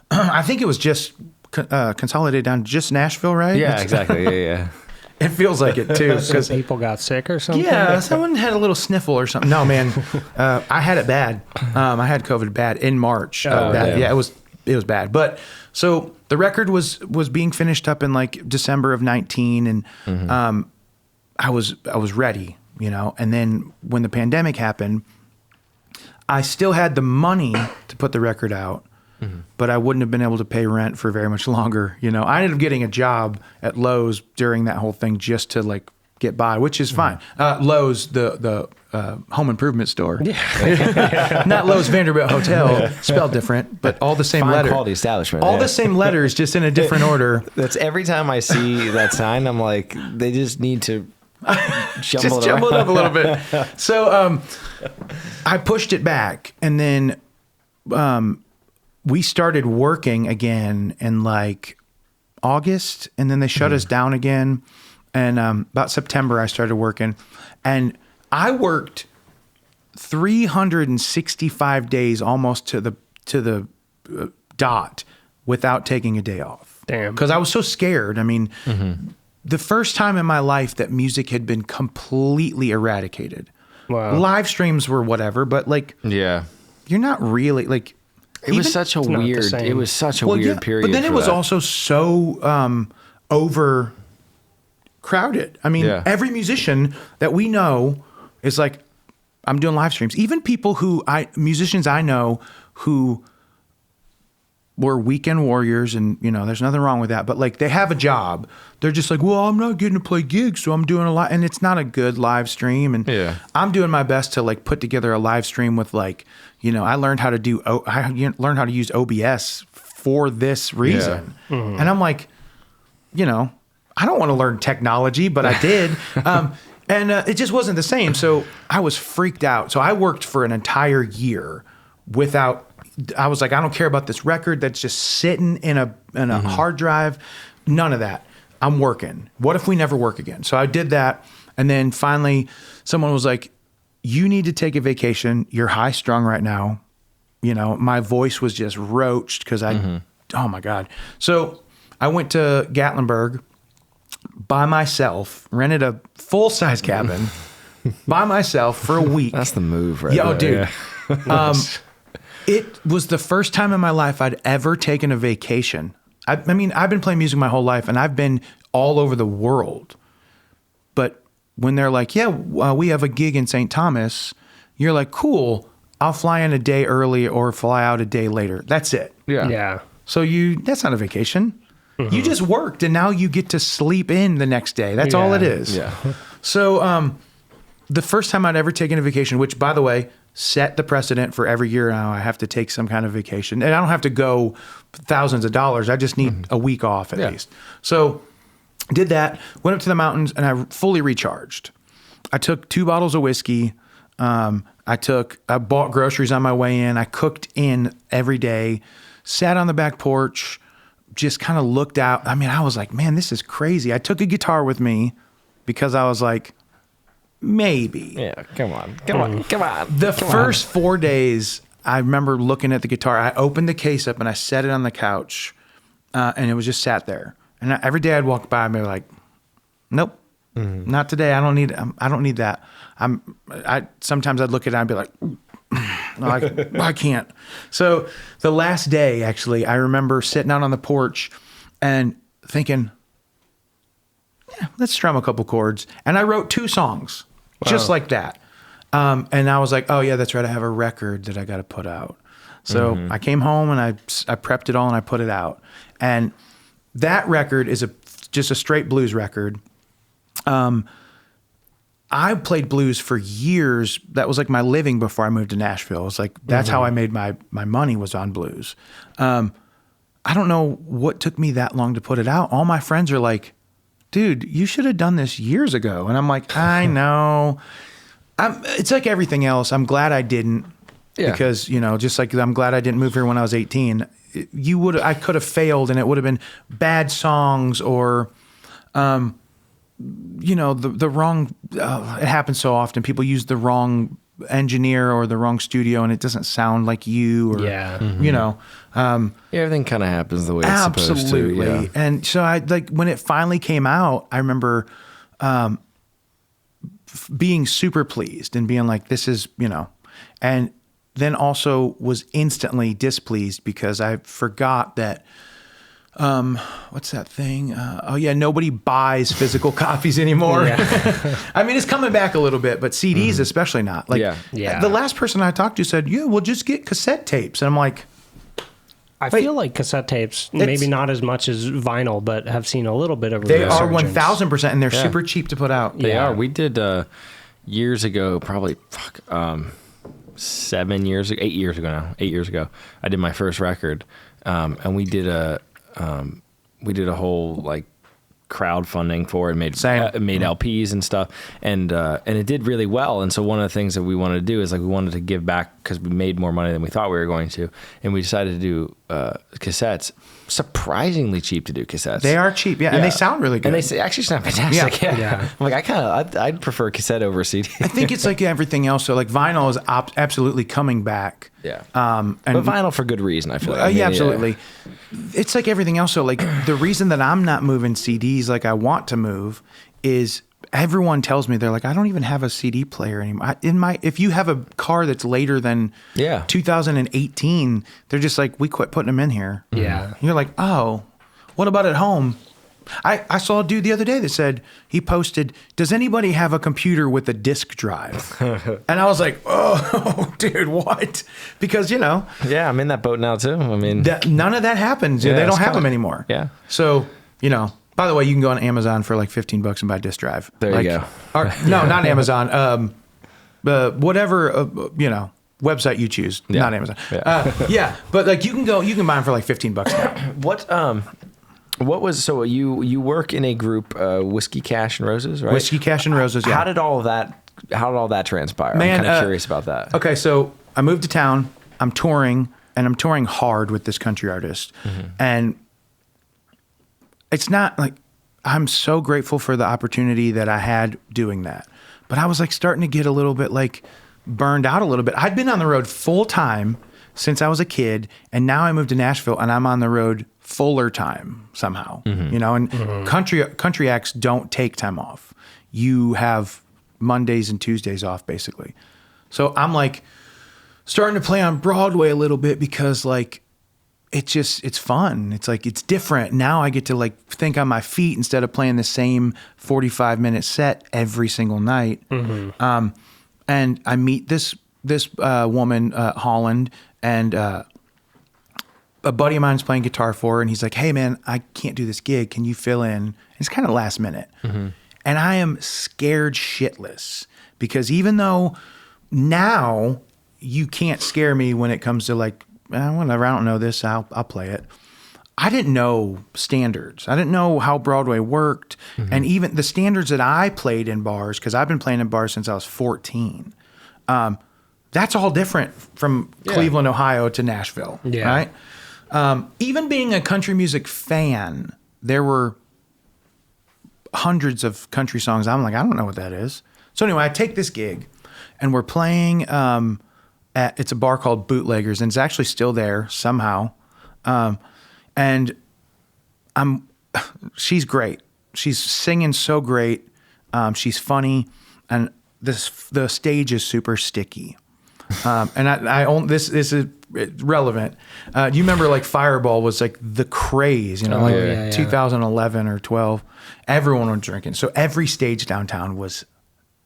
I think it was just consolidated down to just Nashville, right? Yeah, exactly. Yeah. It feels like it too, because People got sick or something? yeah, someone had a little sniffle or something. No, man, I had it bad. I had COVID bad in March. damn. Yeah, it was bad. But so the record was being finished up in like December of 19, and I was ready, And then when the pandemic happened, I still had the money to put the record out, but I wouldn't have been able to pay rent for very much longer. I ended up getting a job at Lowe's during that whole thing just to like get by, which is fine. Lowe's, the home improvement store. Not Lowe's Vanderbilt Hotel, spelled different, but all the same Fine letter. quality establishment. All the same letters, just in a different order. That's every time I see that sign, I'm like, they just need to jumble Just jumble it up a little bit. So I pushed it back, and then we started working again in like August, and then they shut us down again. And about September, I started working, and I worked 365 days almost to the dot without taking a day off. Damn. Because I was so scared. I mean, the first time in my life that music had been completely eradicated. Wow. Live streams were whatever, but like, Yeah. you're not really like. It was such a not the weird. same. It was such a weird period. But then it for was that. also so overcrowded. I mean, Yeah. every musician that we know is like, I'm doing live streams. Even people musicians I know who were weekend warriors, and there's nothing wrong with that, but like they have a job. They're just like, well, I'm not getting to play gigs, so I'm doing a lot, and it's not a good live stream. And Yeah. I'm doing my best to like put together a live stream with like, I learned how to use OBS for this reason. Yeah. And I'm like, I don't want to learn technology, but I did. And it just wasn't the same. So I was freaked out. So I worked for an entire year I was like, I don't care about this record that's just sitting in a hard drive. None of that. I'm working. What if we never work again? So I did that. And then finally someone was like, you need to take a vacation. You're high strung right now. My voice was just roached because oh my God. So I went to Gatlinburg by myself, rented a full-size cabin by myself for a week. That's the move, right? Yo, there. dude. Yeah. It was the first time in my life I'd ever taken a vacation. I mean, I've been playing music my whole life, and I've been all over the world. But when they're like, yeah, we have a gig in St. Thomas, you're like, cool, I'll fly in a day early or fly out a day later. That's it. Yeah. Yeah. So that's not a vacation. You just worked, and now you get to sleep in the next day. That's all it is. Yeah. So the first time I'd ever taken a vacation, which, by the way, set the precedent for every year now I have to take some kind of vacation. And I don't have to go thousands of dollars. I just need a week off at least. So did that, went up to the mountains, and I fully recharged. I took 2 bottles of whiskey. I bought groceries on my way in. I cooked in every day, sat on the back porch, just kind of looked out. I mean, I was like, man, this is crazy. I took a guitar with me because I was like, maybe. Yeah. Come on. The first 4 days, I remember looking at the guitar. I opened the case up and I set it on the couch, and it was just sat there. And every day I'd walk by and be like, nope, not today. I don't need that. Sometimes I'd look at it and I'd be like, no, I can't. So the last day, actually, I remember sitting out on the porch and thinking, let's strum a couple chords. And I wrote 2 songs just like that. And I was like, oh yeah, that's right. I have a record that I got to put out. So I came home and I prepped it all and I put it out. And that record is just a straight blues record. I played blues for years. That was like my living before I moved to Nashville. It was like, that's how I made my money, was on blues. I don't know what took me that long to put it out. All my friends are like, dude, you should have done this years ago. And I'm like, I know. It's like everything else. I'm glad I didn't. Yeah. Because, just like I'm glad I didn't move here when I was 18. I could have failed, and it would have been bad songs or, the wrong, it happens so often. People use the wrong engineer or the wrong studio, and it doesn't sound like you, or, everything kind of happens the way it's supposed to. Yeah. And so when it finally came out, I remember, being super pleased and being like, this is, and then also was instantly displeased because I forgot that, what's that thing? Nobody buys physical copies anymore. Yeah. I mean, it's coming back a little bit, but CDs especially not. Like, the last person I talked to said, yeah, well, just get cassette tapes. And I'm like, I feel like cassette tapes, maybe not as much as vinyl, but have seen a little bit of a resurgence. They are 1,000%, and they're super cheap to put out. They are. We did years ago, probably 7 years ago, 8 years ago now. 8 years ago, I did my first record, and we did a whole like crowdfunding for it, made LPs and stuff, and it did really well. And so one of the things that we wanted to do is like we wanted to give back because we made more money than we thought we were going to, and we decided to do cassettes. Surprisingly cheap to do cassettes. They are cheap, yeah, and they sound really good. And they actually sound fantastic. Yeah. I'm like I'd prefer cassette over CD. I think it's like everything else. So like vinyl is absolutely coming back. Yeah. But vinyl for good reason, I feel like. Yeah, absolutely. Yeah. It's like everything else. So like the reason that I'm not moving CDs like I want to move is everyone tells me, they're like, I don't even have a CD player anymore. If you have a car that's later than 2018, they're just like, we quit putting them in here. Yeah. And you're like, oh, what about at home? I saw a dude the other day that said, he posted, does anybody have a computer with a disk drive? And I was like, oh, dude, what? Because, Yeah, I'm in that boat now too. I mean, none of that happens. They don't have them anymore. Yeah. So, by the way, you can go on Amazon for like $15 and buy a disk drive. There you go. No, not Amazon. Whatever, website you choose. Yeah. Not Amazon. Yeah. But like you can buy them for like $15 now. What was, so you work in a group, Whiskey, Cash and Roses, right? Whiskey, Cash and Roses, yeah. How did all that transpire? Man, I'm kind of curious about that. Okay, so I moved to town, I'm touring, and I'm touring hard with this country artist. Mm-hmm. And it's not like, I'm so grateful for the opportunity that I had doing that. But I was like starting to get a little bit like burned out a little bit. I'd been on the road full time since I was a kid, and now I moved to Nashville and I'm on the road fuller time somehow, and country acts don't take time off. You have Mondays and Tuesdays off basically. So I'm like starting to play on Broadway a little bit because like, it's fun. It's like, it's different. Now I get to like think on my feet instead of playing the same 45-minute set every single night. Mm-hmm. And I meet this woman, Holland, and a buddy of mine's playing guitar for her, and he's like, hey man, I can't do this gig. Can you fill in? It's kind of last minute. Mm-hmm. And I am scared shitless because even though now you can't scare me when it comes to like, whatever, I don't know this, I'll play it. I didn't know standards. I didn't know how Broadway worked. Mm-hmm. And even the standards that I played in bars, because I've been playing in bars since I was 14, that's all different from Cleveland, Ohio to Nashville, right? Even being a country music fan, there were hundreds of country songs. I'm like, I don't know what that is. So anyway, I take this gig and we're playing it's a bar called Bootleggers, and it's actually still there somehow. And she's great. She's singing so great. She's funny, and the stage is super sticky. And this is relevant. You remember like Fireball was like the craze, 2011 or 12. Everyone was drinking. So every stage downtown was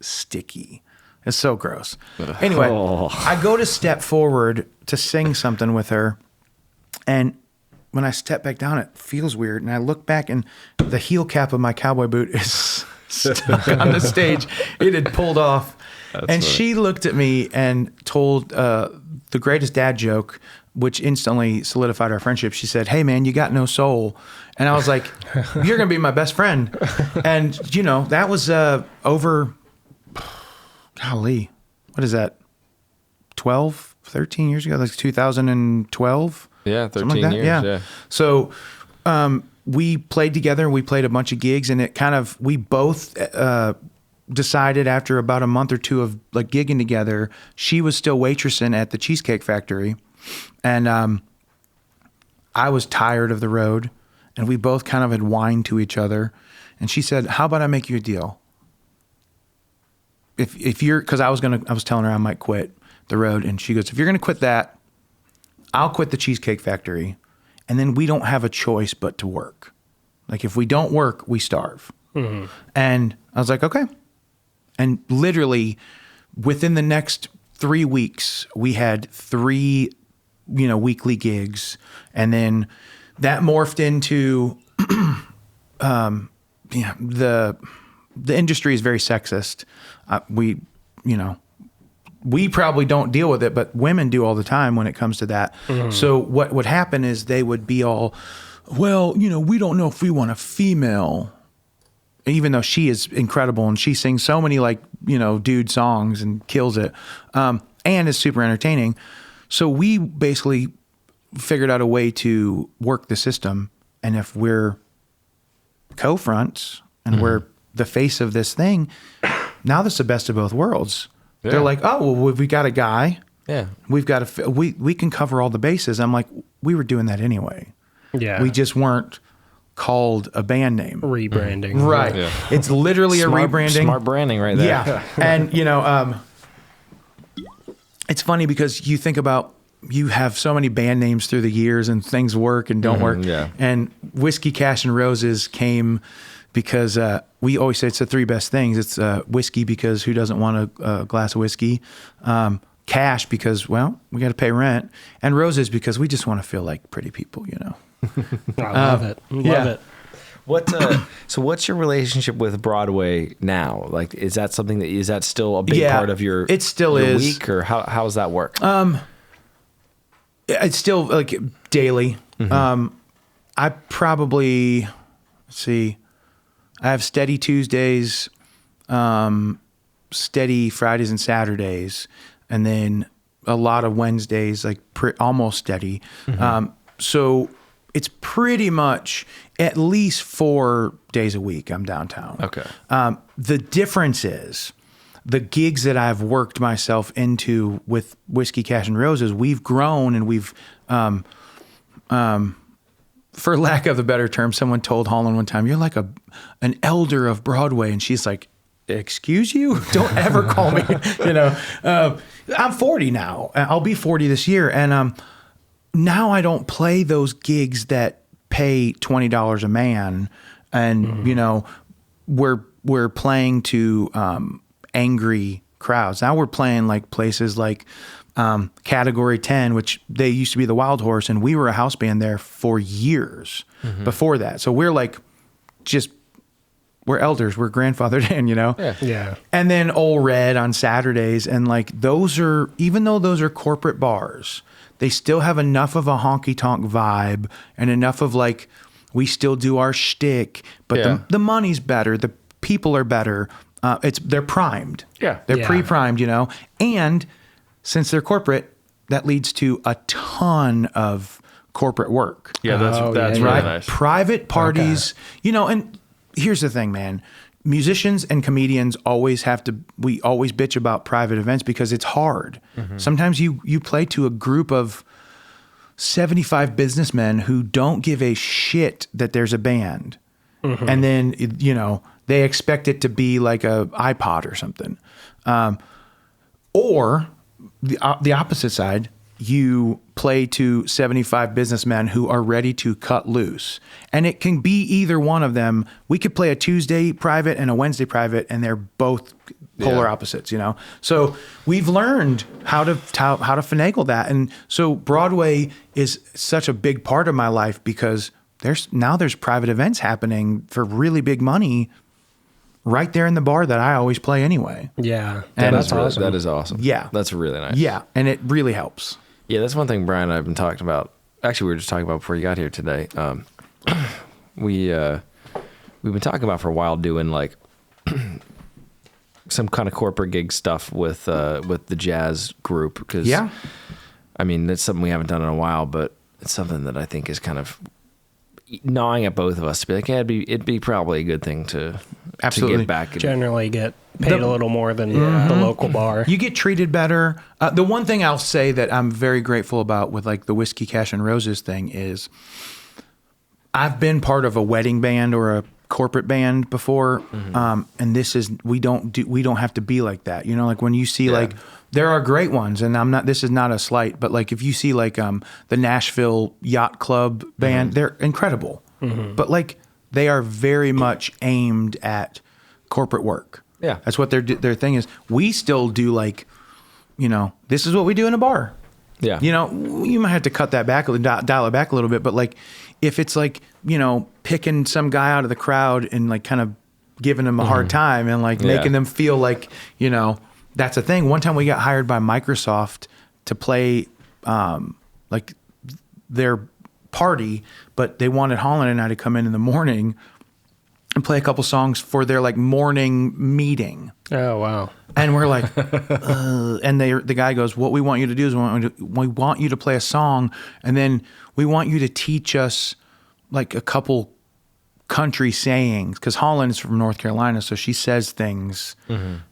sticky. It's so gross. Anyway, I go to step forward to sing something with her, and when I step back down, it feels weird. And I look back, and the heel cap of my cowboy boot is stuck on the stage. It had pulled off. That's funny. She looked at me and told the greatest dad joke, which instantly solidified our friendship. She said, hey, man, you got no soul. And I was like, you're going to be my best friend. And, that was over, golly, what is that, 12, 13 years ago? Like 2012? Yeah, 13 like years, yeah. So we played together. We played a bunch of gigs, and we both decided after about a month or two of like gigging together, she was still waitressing at the Cheesecake Factory, and I was tired of the road, and we both kind of had whined to each other, and she said, how about I make you a deal? If you're, because I was telling her I might quit the road, and she goes, if you're going to quit that, I'll quit the Cheesecake Factory, and then we don't have a choice but to work. Like if we don't work, we starve. Mm-hmm. And I was like, okay. And literally within the next 3 weeks, we had 3 weekly gigs. And then that morphed into, the industry is very sexist. We probably don't deal with it, but women do all the time when it comes to that. So what would happen is they would be all, well, we don't know if we want a female, even though she is incredible and she sings so many dude songs and kills it, and is super entertaining. So we basically figured out a way to work the system. And if we're co-fronts and we're the face of this thing, now that's the best of both worlds. Yeah. They're like, oh, well, we got a guy. Yeah. We've got we can cover all the bases. I'm like, we were doing that anyway. Yeah. We just weren't called a band name. Rebranding. Right. Yeah. It's literally a rebranding. Smart branding right there. Yeah. And, it's funny because you think about, you have so many band names through the years and things work and don't work. Yeah. And Whiskey, Cash, and Roses came because we always say it's the three best things. It's whiskey because who doesn't want a glass of whiskey? Cash because, well, we got to pay rent. And roses because we just want to feel like pretty people, I love it. Love it. So what's your relationship with Broadway now? Like, is that something is that still a big part of your it still your is week, or how does that work? It's still like daily. I probably, let's see, I have steady Tuesdays, steady Fridays and Saturdays, and then a lot of Wednesdays, like almost steady. So it's pretty much at least 4 days a week I'm downtown. Okay. The difference is the gigs that I've worked myself into with Whiskey, Cash, and Roses, we've grown and we've, for lack of a better term, someone told Holland one time, you're like an elder of Broadway. And she's like, excuse you? Don't ever call me, I'm 40 now. I'll be 40 this year. And now I don't play those gigs that pay $20 a man. And, we're playing to angry crowds. Now we're playing like places like Category 10, which they used to be the Wild Horse, and we were a house band there for years before that. So we're like, we're elders, we're grandfathered in, Yeah. And then Old Red on Saturdays, and like even though those are corporate bars, they still have enough of a honky tonk vibe and enough of like, we still do our shtick, but the money's better, the people are better. They're primed. Yeah. They're pre-primed, and since they're corporate, that leads to a ton of corporate work. Yeah, that's really right? nice. Private parties, and here's the thing, man. Musicians and comedians we always bitch about private events because it's hard. Sometimes you play to a group of 75 businessmen who don't give a shit that there's a band. And then, they expect it to be like a iPod or something. Or the opposite side, you play to 75 businessmen who are ready to cut loose. And it can be either one of them. We could play a Tuesday private and a Wednesday private, and they're both polar opposites, So we've learned how to finagle that. And so Broadway is such a big part of my life because there's private events happening for really big money right there in the bar that I always play anyway. Yeah. And that's awesome. That is awesome. Yeah. That's really nice. Yeah. And it really helps. Yeah, that's one thing Brian and I have been talking about. Actually, we were just talking about before you got here today. We've been talking about for a while doing like some kind of corporate gig stuff with the jazz group. Because, I mean, that's something we haven't done in a while, but it's something that I think is kind of gnawing at both of us to be like, yeah, it'd be probably a good thing to get back. Generally get paid a little more than the local bar. You get treated better. The one thing I'll say that I'm very grateful about with like the Whiskey, Cash, and Roses thing is I've been part of a wedding band or a corporate band before. And we don't have to be like that. Like when you see like, there are great ones, and this is not a slight, but like if you see like the Nashville Yacht Club band, they're incredible. But like they are very much aimed at corporate work. Yeah. That's what their thing is. We still do like, this is what we do in a bar. Yeah. You know, you might have to cut that back, dial it back a little bit, but like, if it's like, you know, picking some guy out of the crowd and like kind of giving them a hard time and like making them feel like, you know, that's a thing. One time we got hired by Microsoft to play like their party, but they wanted Holland and I to come in the morning and play a couple songs for their like morning meeting. Oh, wow. And we're like, and the guy goes, what we want you to do is we want you to play a song, and then we want you to teach us like a couple country sayings, because Holland is from North Carolina, so she says things,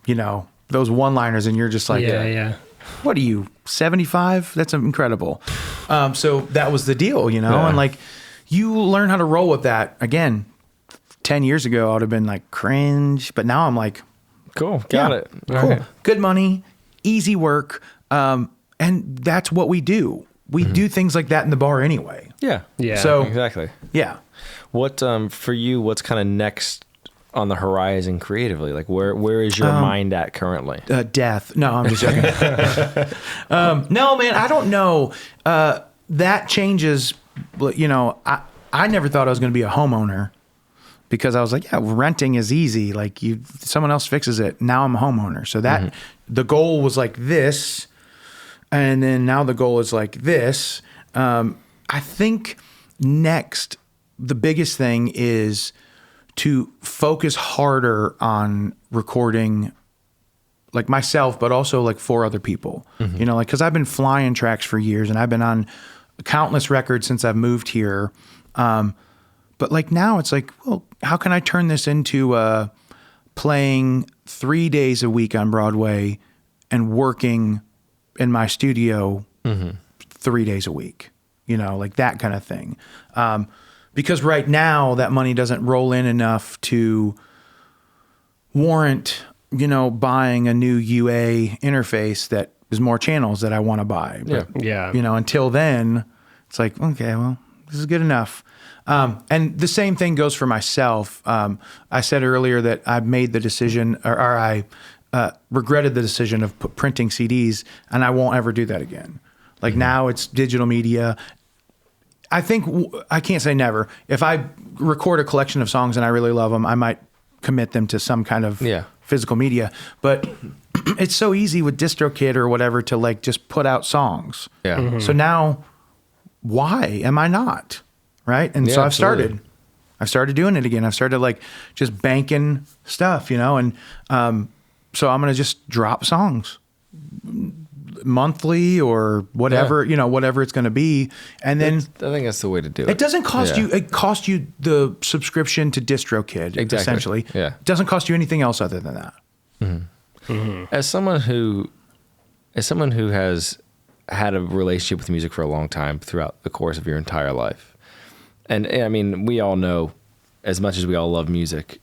you know, those one-liners, and you're just like, what are you, 75? That's incredible. So that was the deal, you know, and like you learn how to roll with that. Again, 10 years ago, I would have been like cringe, but now I'm like, cool, got it. Cool. Okay. Good money, easy work. And that's what we do. We do things like that in the bar anyway. Yeah. Yeah. So Exactly. yeah. What for you? What's kind of next on the horizon creatively? Like where is your mind at currently? Death. No, I'm just joking. No, man, I don't know. That changes. You know, I never thought I was going to be a homeowner, because I was like, yeah, renting is easy. Like someone else fixes it. Now I'm a homeowner. So that the goal was like this. And then now the goal is like this. I think next, the biggest thing is to focus harder on recording like myself, but also like for other people, you know, like, cause I've been flying tracks for years and I've been on countless records since I've moved here. But like now it's like, well, how can I turn this into playing 3 days a week on Broadway and working in my studio 3 days a week, you know, like that kind of thing. Because right now that money doesn't roll in enough to warrant, you know, buying a new UA interface that is more channels that I want to buy. But, you know, until then it's like, okay, well, this is good enough. And the same thing goes for myself. I said earlier that I made the decision, or I regretted the decision of printing CDs, and I won't ever do that again. Like now it's digital media. I think, I can't say never. If I record a collection of songs and I really love them, I might commit them to some kind of physical media. But it's so easy with DistroKid or whatever to like just put out songs. Yeah. So now, why am I not? Right. And so I've started doing it again. I've started like just banking stuff, you know, and so I'm going to just drop songs monthly or whatever, you know, whatever it's going to be. And then I think that's the way to do it. It doesn't cost you, it costs you the subscription to DistroKid, essentially. Yeah. It doesn't cost you anything else other than that. As someone who has had a relationship with music for a long time throughout the course of your entire life, and I mean, we all know, as much as we all love music,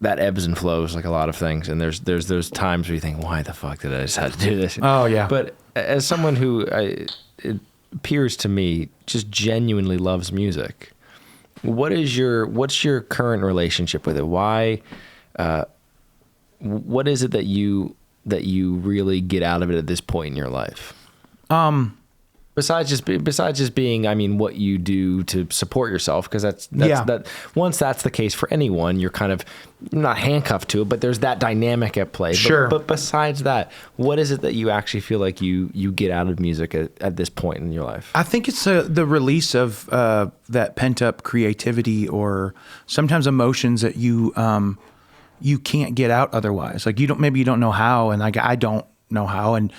that ebbs and flows like a lot of things. And there's those times where you think, why the fuck did I decide to do this? Oh yeah. But as someone who it appears to me just genuinely loves music, what's your current relationship with it? Why, what is it that you really get out of it at this point in your life? Besides just being, I mean, what you do to support yourself, because that once that's the case for anyone, you're kind of not handcuffed to it, but there's that dynamic at play. Sure. But besides that, what is it that you actually feel like you get out of music at this point in your life? I think it's the release of that pent up creativity, or sometimes emotions that you can't get out otherwise. Like you don't know how, and like I don't know how, and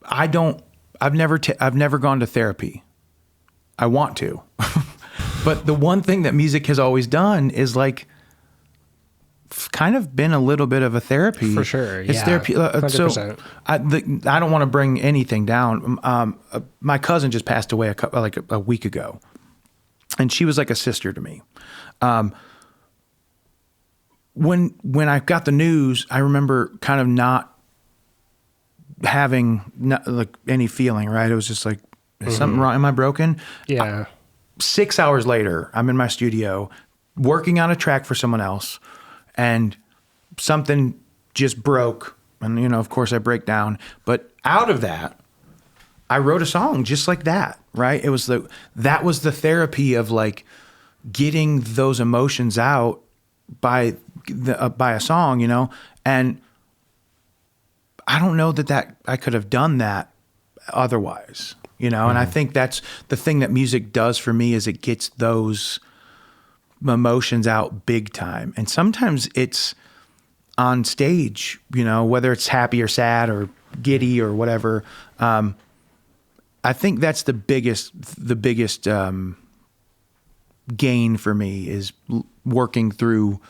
I've never gone to therapy. I want to. But the one thing that music has always done is like kind of been a little bit of a therapy. For sure. It's yeah, therapy. 100%. So I don't want to bring anything down. My cousin just passed away a week ago, and she was like a sister to me. When I got the news, I remember kind of not having like any feeling, right? It was just like, is something wrong? Am I broken? Yeah. 6 hours later, I'm in my studio working on a track for someone else, and something just broke And, of course I break down. But out of that, I wrote a song just like that, right? That was the therapy of like getting those emotions out by a song, and I don't know that I could have done that otherwise, and I think that's the thing that music does for me is it gets those emotions out big time. And sometimes it's on stage, whether it's happy or sad or giddy or whatever. I think that's the biggest gain for me is working through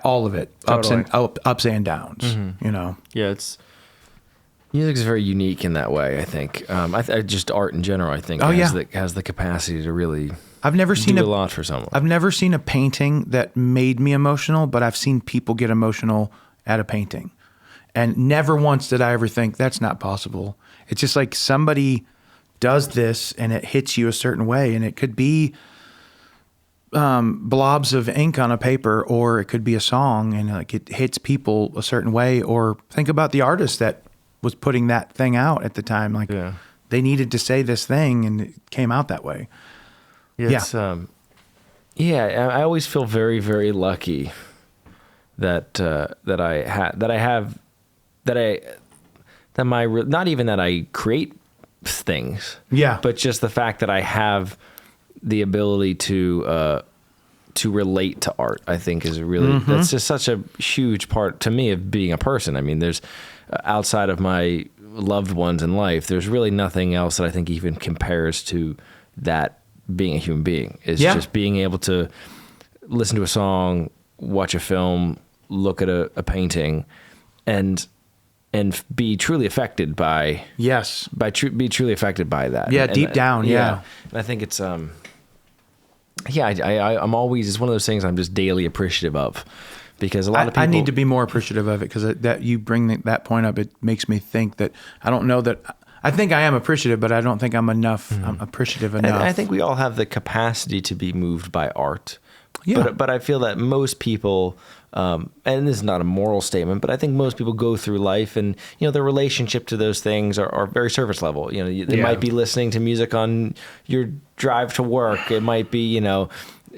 all of it, Totally. ups and downs. Yeah, music's very unique in that way. I think just art in general. I think has the capacity to really. I've never seen a lot for someone. I've never seen a painting that made me emotional, but I've seen people get emotional at a painting, and never once did I ever think that's not possible. It's just like somebody does this and it hits you a certain way, and it could be blobs of ink on a paper, or it could be a song and like it hits people a certain way. Or think about the artist that was putting that thing out at the time. Like they needed to say this thing and it came out that way. I always feel very, very lucky that not even that I create things, but just the fact that I have the ability to relate to art, I think is really, that's just such a huge part to me of being a person. I mean, there's outside of my loved ones in life, there's really nothing else that I think even compares to that being a human being is just being able to listen to a song, watch a film, look at a painting and be truly affected by be truly affected by that. Deep down. And I think it's I'm always, it's one of those things I'm just daily appreciative of, because a lot of people, I need to be more appreciative of it, because that you bring that point up, it makes me think that I don't know that I think I am appreciative, but I don't think I'm enough. I'm appreciative enough. I think we all have the capacity to be moved by art. Yeah. But I feel that most people, and this is not a moral statement, but I think most people go through life and, their relationship to those things are very surface level. They might be listening to music on your drive to work. It might be,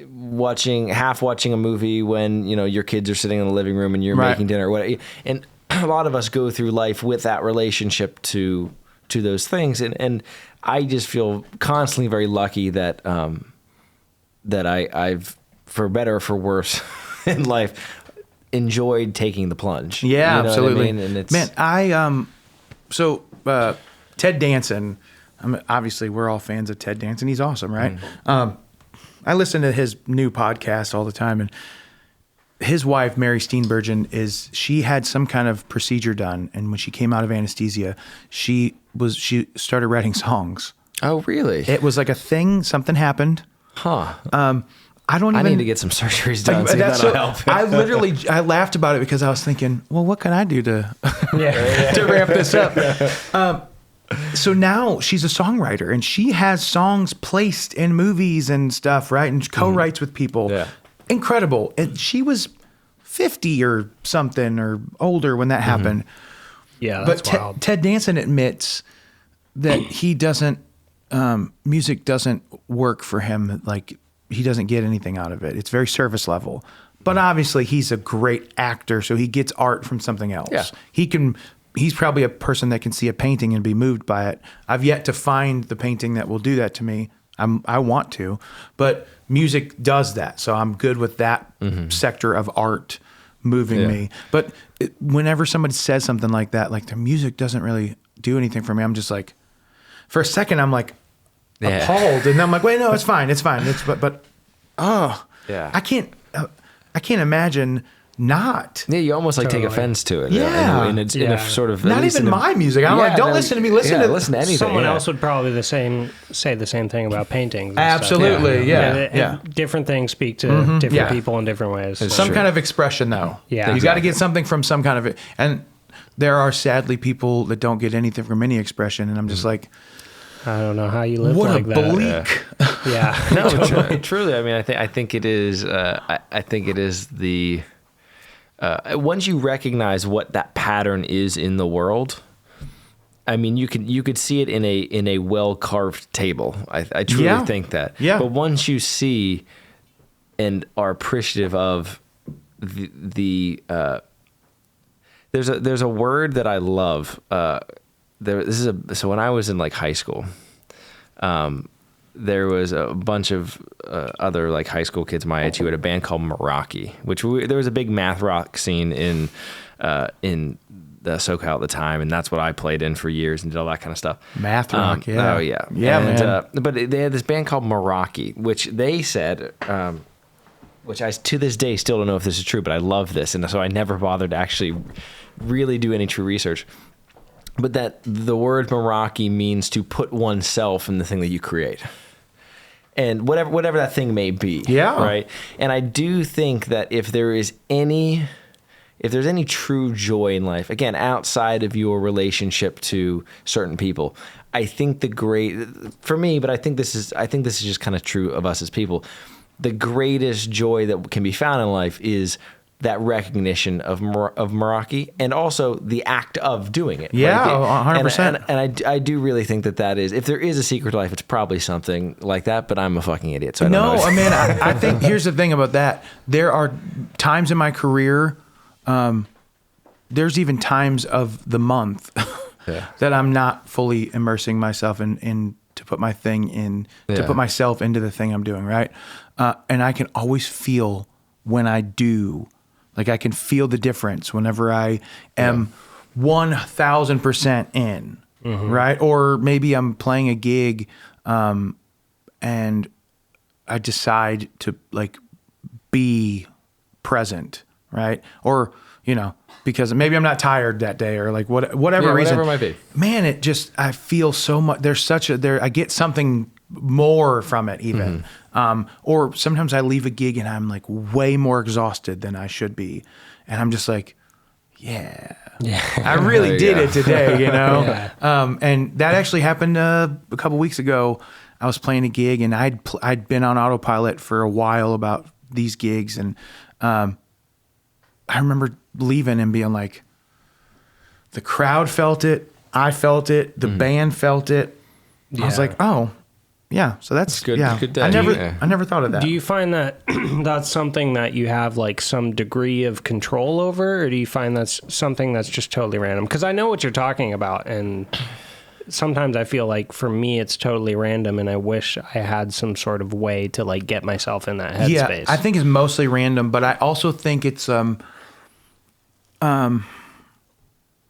watching a movie when, your kids are sitting in the living room and you're making dinner or whatever. And a lot of us go through life with that relationship to those things. And I just feel constantly very lucky that, that I've, for better or for worse in life, enjoyed taking the plunge. Yeah, absolutely. And it's, so Ted Danson, obviously we're all fans of Ted Danson. He's awesome, right? I listen to his new podcast all the time, and his wife, Mary Steenburgen, she had some kind of procedure done, and when she came out of anesthesia, she started writing songs. Oh, really? It was like a thing. Something happened. Huh. I need to get some surgeries done. See if that'll help. I laughed about it because I was thinking, well, what can I do to to ramp this up? So now she's a songwriter, and she has songs placed in movies and stuff, right? And co-writes with people. Yeah. Incredible. And she was 50 or something or older when that happened. Yeah, that's wild. Ted Danson admits that he doesn't, music doesn't work for him. Like, he doesn't get anything out of it. It's very surface level. But obviously he's a great actor, so he gets art from something else. Yeah. He's probably a person that can see a painting and be moved by it. I've yet to find the painting that will do that to me. I want to, but music does that. So I'm good with that sector of art moving me. But whenever somebody says something like that, like the music doesn't really do anything for me, I'm just like, for a second, I'm like appalled. And I'm like, wait, no, it's fine. It's fine. I can't imagine not. Yeah, you almost like take offense to it. Yeah. And it's in a sort of, not even my music. I'm like, don't listen to me. Listen to anything. Someone else would probably say the same thing about paintings. And absolutely. Stuff. Yeah. Different things speak to different people in different ways. It's some kind of expression, though. Yeah. You got to get something from some kind of it. And there are sadly people that don't get anything from any expression. And I'm just like, I don't know how you live what like a that. bleak. Yeah. No, truly. I mean, I think it is. I think it is the. once you recognize what that pattern is in the world, I mean, you could see it in a well carved table. I truly think that. Yeah. But once you see and are appreciative of there's a word that I love. So when I was in like high school, there was a bunch of other like high school kids my age who had a band called Meraki, there was a big math rock scene in the SoCal at the time, and that's what I played in for years and did all that kind of stuff. Math rock, yeah. Oh yeah, yeah, man. man. But they had this band called Meraki, which they said, which I to this day still don't know if this is true, but I love this, and so I never bothered to actually really do any true research. But that the word Meraki means to put oneself in the thing that you create. And whatever that thing may be. Yeah. Right. And I do think that if there's any true joy in life, again, outside of your relationship to certain people, I think for me, but I think this is just kind of true of us as people. The greatest joy that can be found in life is that recognition of Meraki, and also the act of doing it. Yeah, like 100%. And I do really think that is, if there is a secret to life, it's probably something like that, but I'm a fucking idiot, so I don't know. No, I mean, I think here's the thing about that. There are times in my career, there's even times of the month that I'm not fully immersing myself in to put my thing in, to put myself into the thing I'm doing, right? And I can always feel when I do. Like I can feel the difference whenever I am 1,000% in, right? Or maybe I'm playing a gig, and I decide to like be present, right? Or because maybe I'm not tired that day, or like whatever reason. Whatever it might be. Man, I feel so much. I get something more from it even. Or sometimes I leave a gig and I'm like way more exhausted than I should be. And I'm just like, I really did it today, And that actually happened a couple weeks ago. I was playing a gig and I'd been on autopilot for a while about these gigs. And I remember leaving and being like, the crowd felt it. I felt it. The band felt it. I was like, oh, yeah, so that's good. Yeah, good day. I never thought of that. Do you find that that's something that you have like some degree of control over, or do you find that's something that's just totally random? Because I know what you're talking about, and sometimes I feel like for me it's totally random, and I wish I had some sort of way to like get myself in that headspace. Yeah, I think it's mostly random, but I also think it's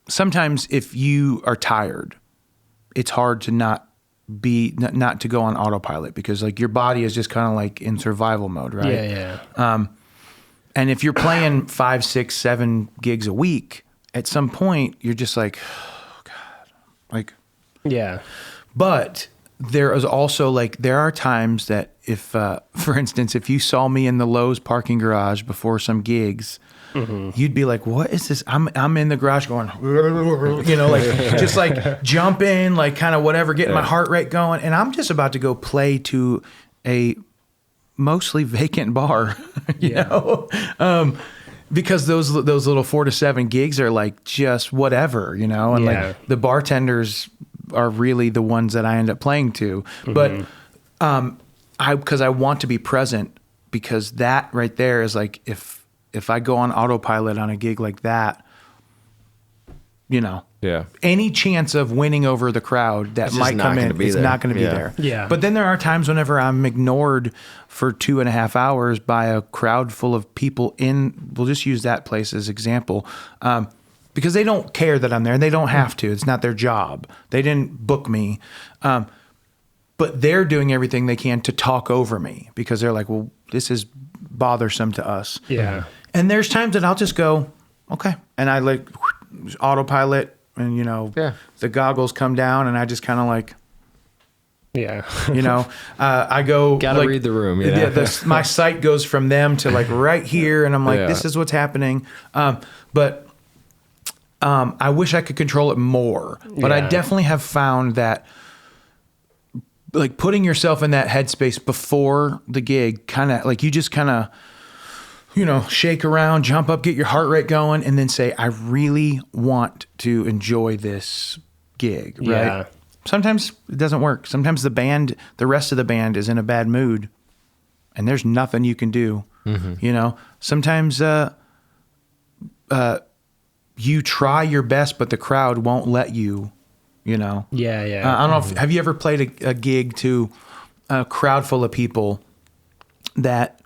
sometimes if you are tired, it's hard to not to go on autopilot, because like your body is just kind of like in survival mode, right? Yeah. And if you're playing 5, 6, 7 gigs a week, at some point you're just like, oh God, like, yeah. But there is also like, there are times that if, for instance, if you saw me in the Lowe's parking garage before some gigs, you'd be like, what is this? I'm in the garage going, like just like jumping, like kind of whatever, getting my heart rate going. And I'm just about to go play to a mostly vacant bar, you know? Because those little 4 to 7 gigs are like just whatever, and like the bartenders are really the ones that I end up playing to. But because I want to be present, because that right there is like, if I go on autopilot on a gig like that, any chance of winning over the crowd that might come in is not going to be there. Yeah. But then there are times whenever I'm ignored for 2.5 hours by a crowd full of people we'll just use that place as example, because they don't care that I'm there. They don't have to. It's not their job. They didn't book me. But they're doing everything they can to talk over me, because they're like, well, this is bothersome to us. Yeah. And there's times that I'll just go, okay. And I like autopilot, and, the goggles come down, and I just kind of like, I go. Gotta like, read the room. My sight goes from them to like right here, and I'm like, this is what's happening. But I wish I could control it more. But I definitely have found that like putting yourself in that headspace before the gig, kind of like you just kind of shake around, jump up, get your heart rate going, and then say, I really want to enjoy this gig, right? Yeah. Sometimes it doesn't work. Sometimes the rest of the band is in a bad mood, and there's nothing you can do. Sometimes you try your best, but the crowd won't let you, Yeah. I don't know have you ever played a gig to a crowd full of people that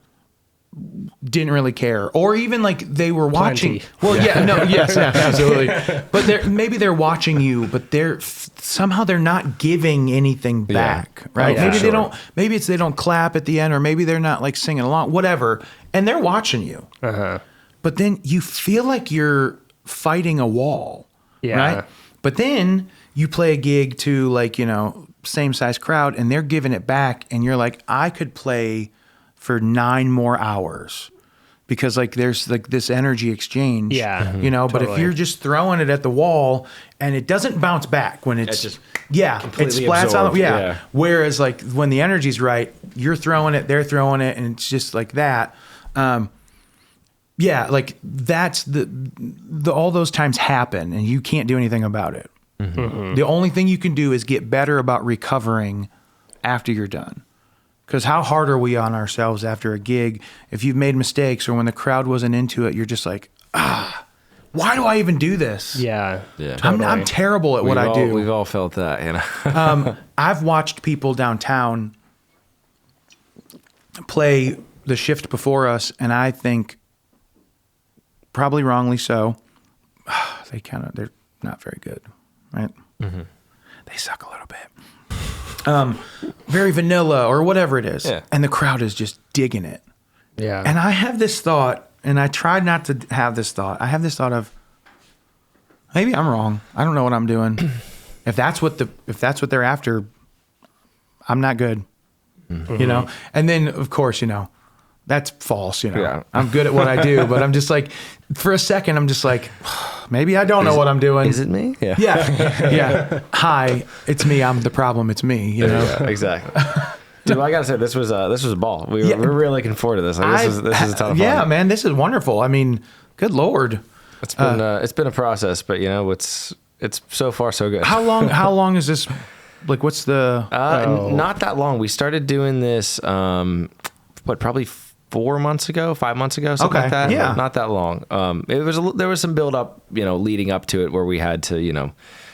didn't really care, or even like they were watching. Plenty. Well, yes, absolutely. But maybe they're watching you, but somehow they're not giving anything back, right? Yeah, Maybe sure. they don't. Maybe they don't clap at the end, or maybe they're not like singing along, whatever. And they're watching you, but then you feel like you're fighting a wall, right? But then you play a gig to like same size crowd, and they're giving it back, and you're like, I could play for 9 more hours because like there's like this energy exchange, but if totally. you're just throwing it at the wall and it doesn't bounce back when it's it completely splats on, absorbed. Whereas like when the energy's right, you're throwing it, they're throwing it, and it's just like that. Like that's the all those times happen and you can't do anything about it. The only thing you can do is get better about recovering after you're done. Because how hard are we on ourselves after a gig? If you've made mistakes or when the crowd wasn't into it, you're just like, why do I even do this? Yeah. I'm terrible at what I do. We've all felt that, I've watched people downtown play the shift before us, and I think, probably wrongly so, they're not very good, right? They suck a little bit. Very vanilla or whatever it is. Yeah. And the crowd is just digging it. Yeah. And I have this thought, and I tried not to have this thought. I have this thought of, maybe I'm wrong. I don't know what I'm doing. If that's what they're after, I'm not good. And then of course, that's false, Yeah. I'm good at what I do, but I'm just like, for a second, I'm just like, maybe I don't know what I'm doing. Is it me? Yeah. Yeah. Hi, it's me. I'm the problem. It's me. Yeah, exactly. Dude, I gotta say, this was a ball. We're really looking forward to this. Like, this is a ton of fun. Yeah, man, this is wonderful. I mean, good Lord. It's been a process, but it's so far so good. How long is this? Like, what's the? Not that long. We started doing this. Probably 5 months ago, something like that. Yeah. Not that long. There was some build up, leading up to it where we had to,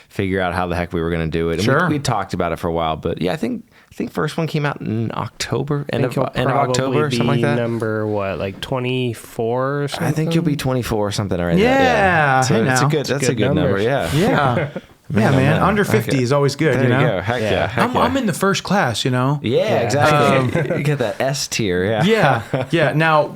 figure out how the heck we were going to do it. And Sure. we talked about it for a while, but yeah, I think first one came out in October, end of October, something like that. Number what, like 24 or something? I think you'll be 24 or something already. Yeah. So Hey, that's now. a good number. Yeah. Yeah. Yeah, man. Under 50 is always good. There you go. Heck yeah. I'm in the first class. Yeah, exactly. You get that S tier. Yeah. Now,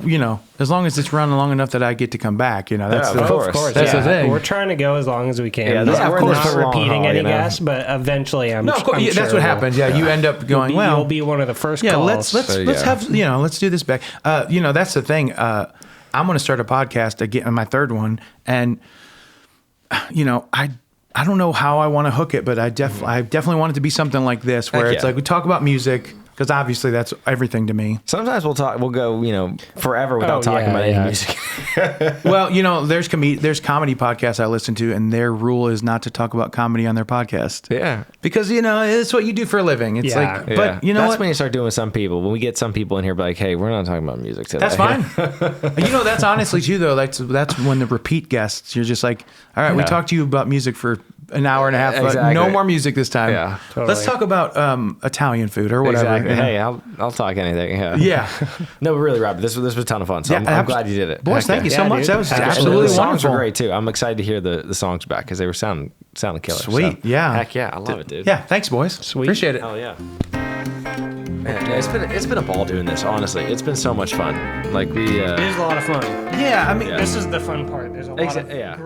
as long as it's running long enough that I get to come back, that's of course. That's the thing. We're trying to go as long as we can. Yeah, Of we're course, in this for a not long repeating haul, any guests, but eventually I'm No, of course, I'm that's sure what we'll- happens. Yeah, you end up going, You'll be one of the first calls. let's have let's do this back. That's the thing. I'm going to start a podcast again, my third one, and I don't know how I want to hook it, but I definitely want it to be something like this, where Heck it's yeah. like we talk about music, because obviously that's everything to me. Sometimes we'll go, forever without talking about any music. Well, there's comedy podcasts I listen to, and their rule is not to talk about comedy on their podcast. Yeah. Because, it's what you do for a living. It's Yeah. like, but you know that's what? when you start doing with some people. When we get some people in here, be like, hey, we're not talking about music today. That's fine. That's honestly too, though. That's when the repeat guests, you're just like, all right, we talked to you about music for an hour and a half, but Exactly. no more music this time. Yeah, totally. Let's talk about Italian food or whatever. Exactly. Hey, I'll talk anything. Yeah. Yeah. No, but really, Robbie, this was a ton of fun. So I'm glad you did it. Boys, Heck thank you yeah. so Yeah, much. dude. That was Absolutely. absolutely The songs wonderful. were great too. I'm excited to hear the songs back because they were sounding killer. Sweet. So, Yeah. Heck yeah. I love it, dude. Yeah. Thanks, boys. Sweet. Appreciate it. Hell yeah. Man, it's been a ball doing this. Honestly, it's been so much fun. Like we. It is a lot of fun. Yeah. I mean, Yeah. This is the fun part. There's a lot of Yeah.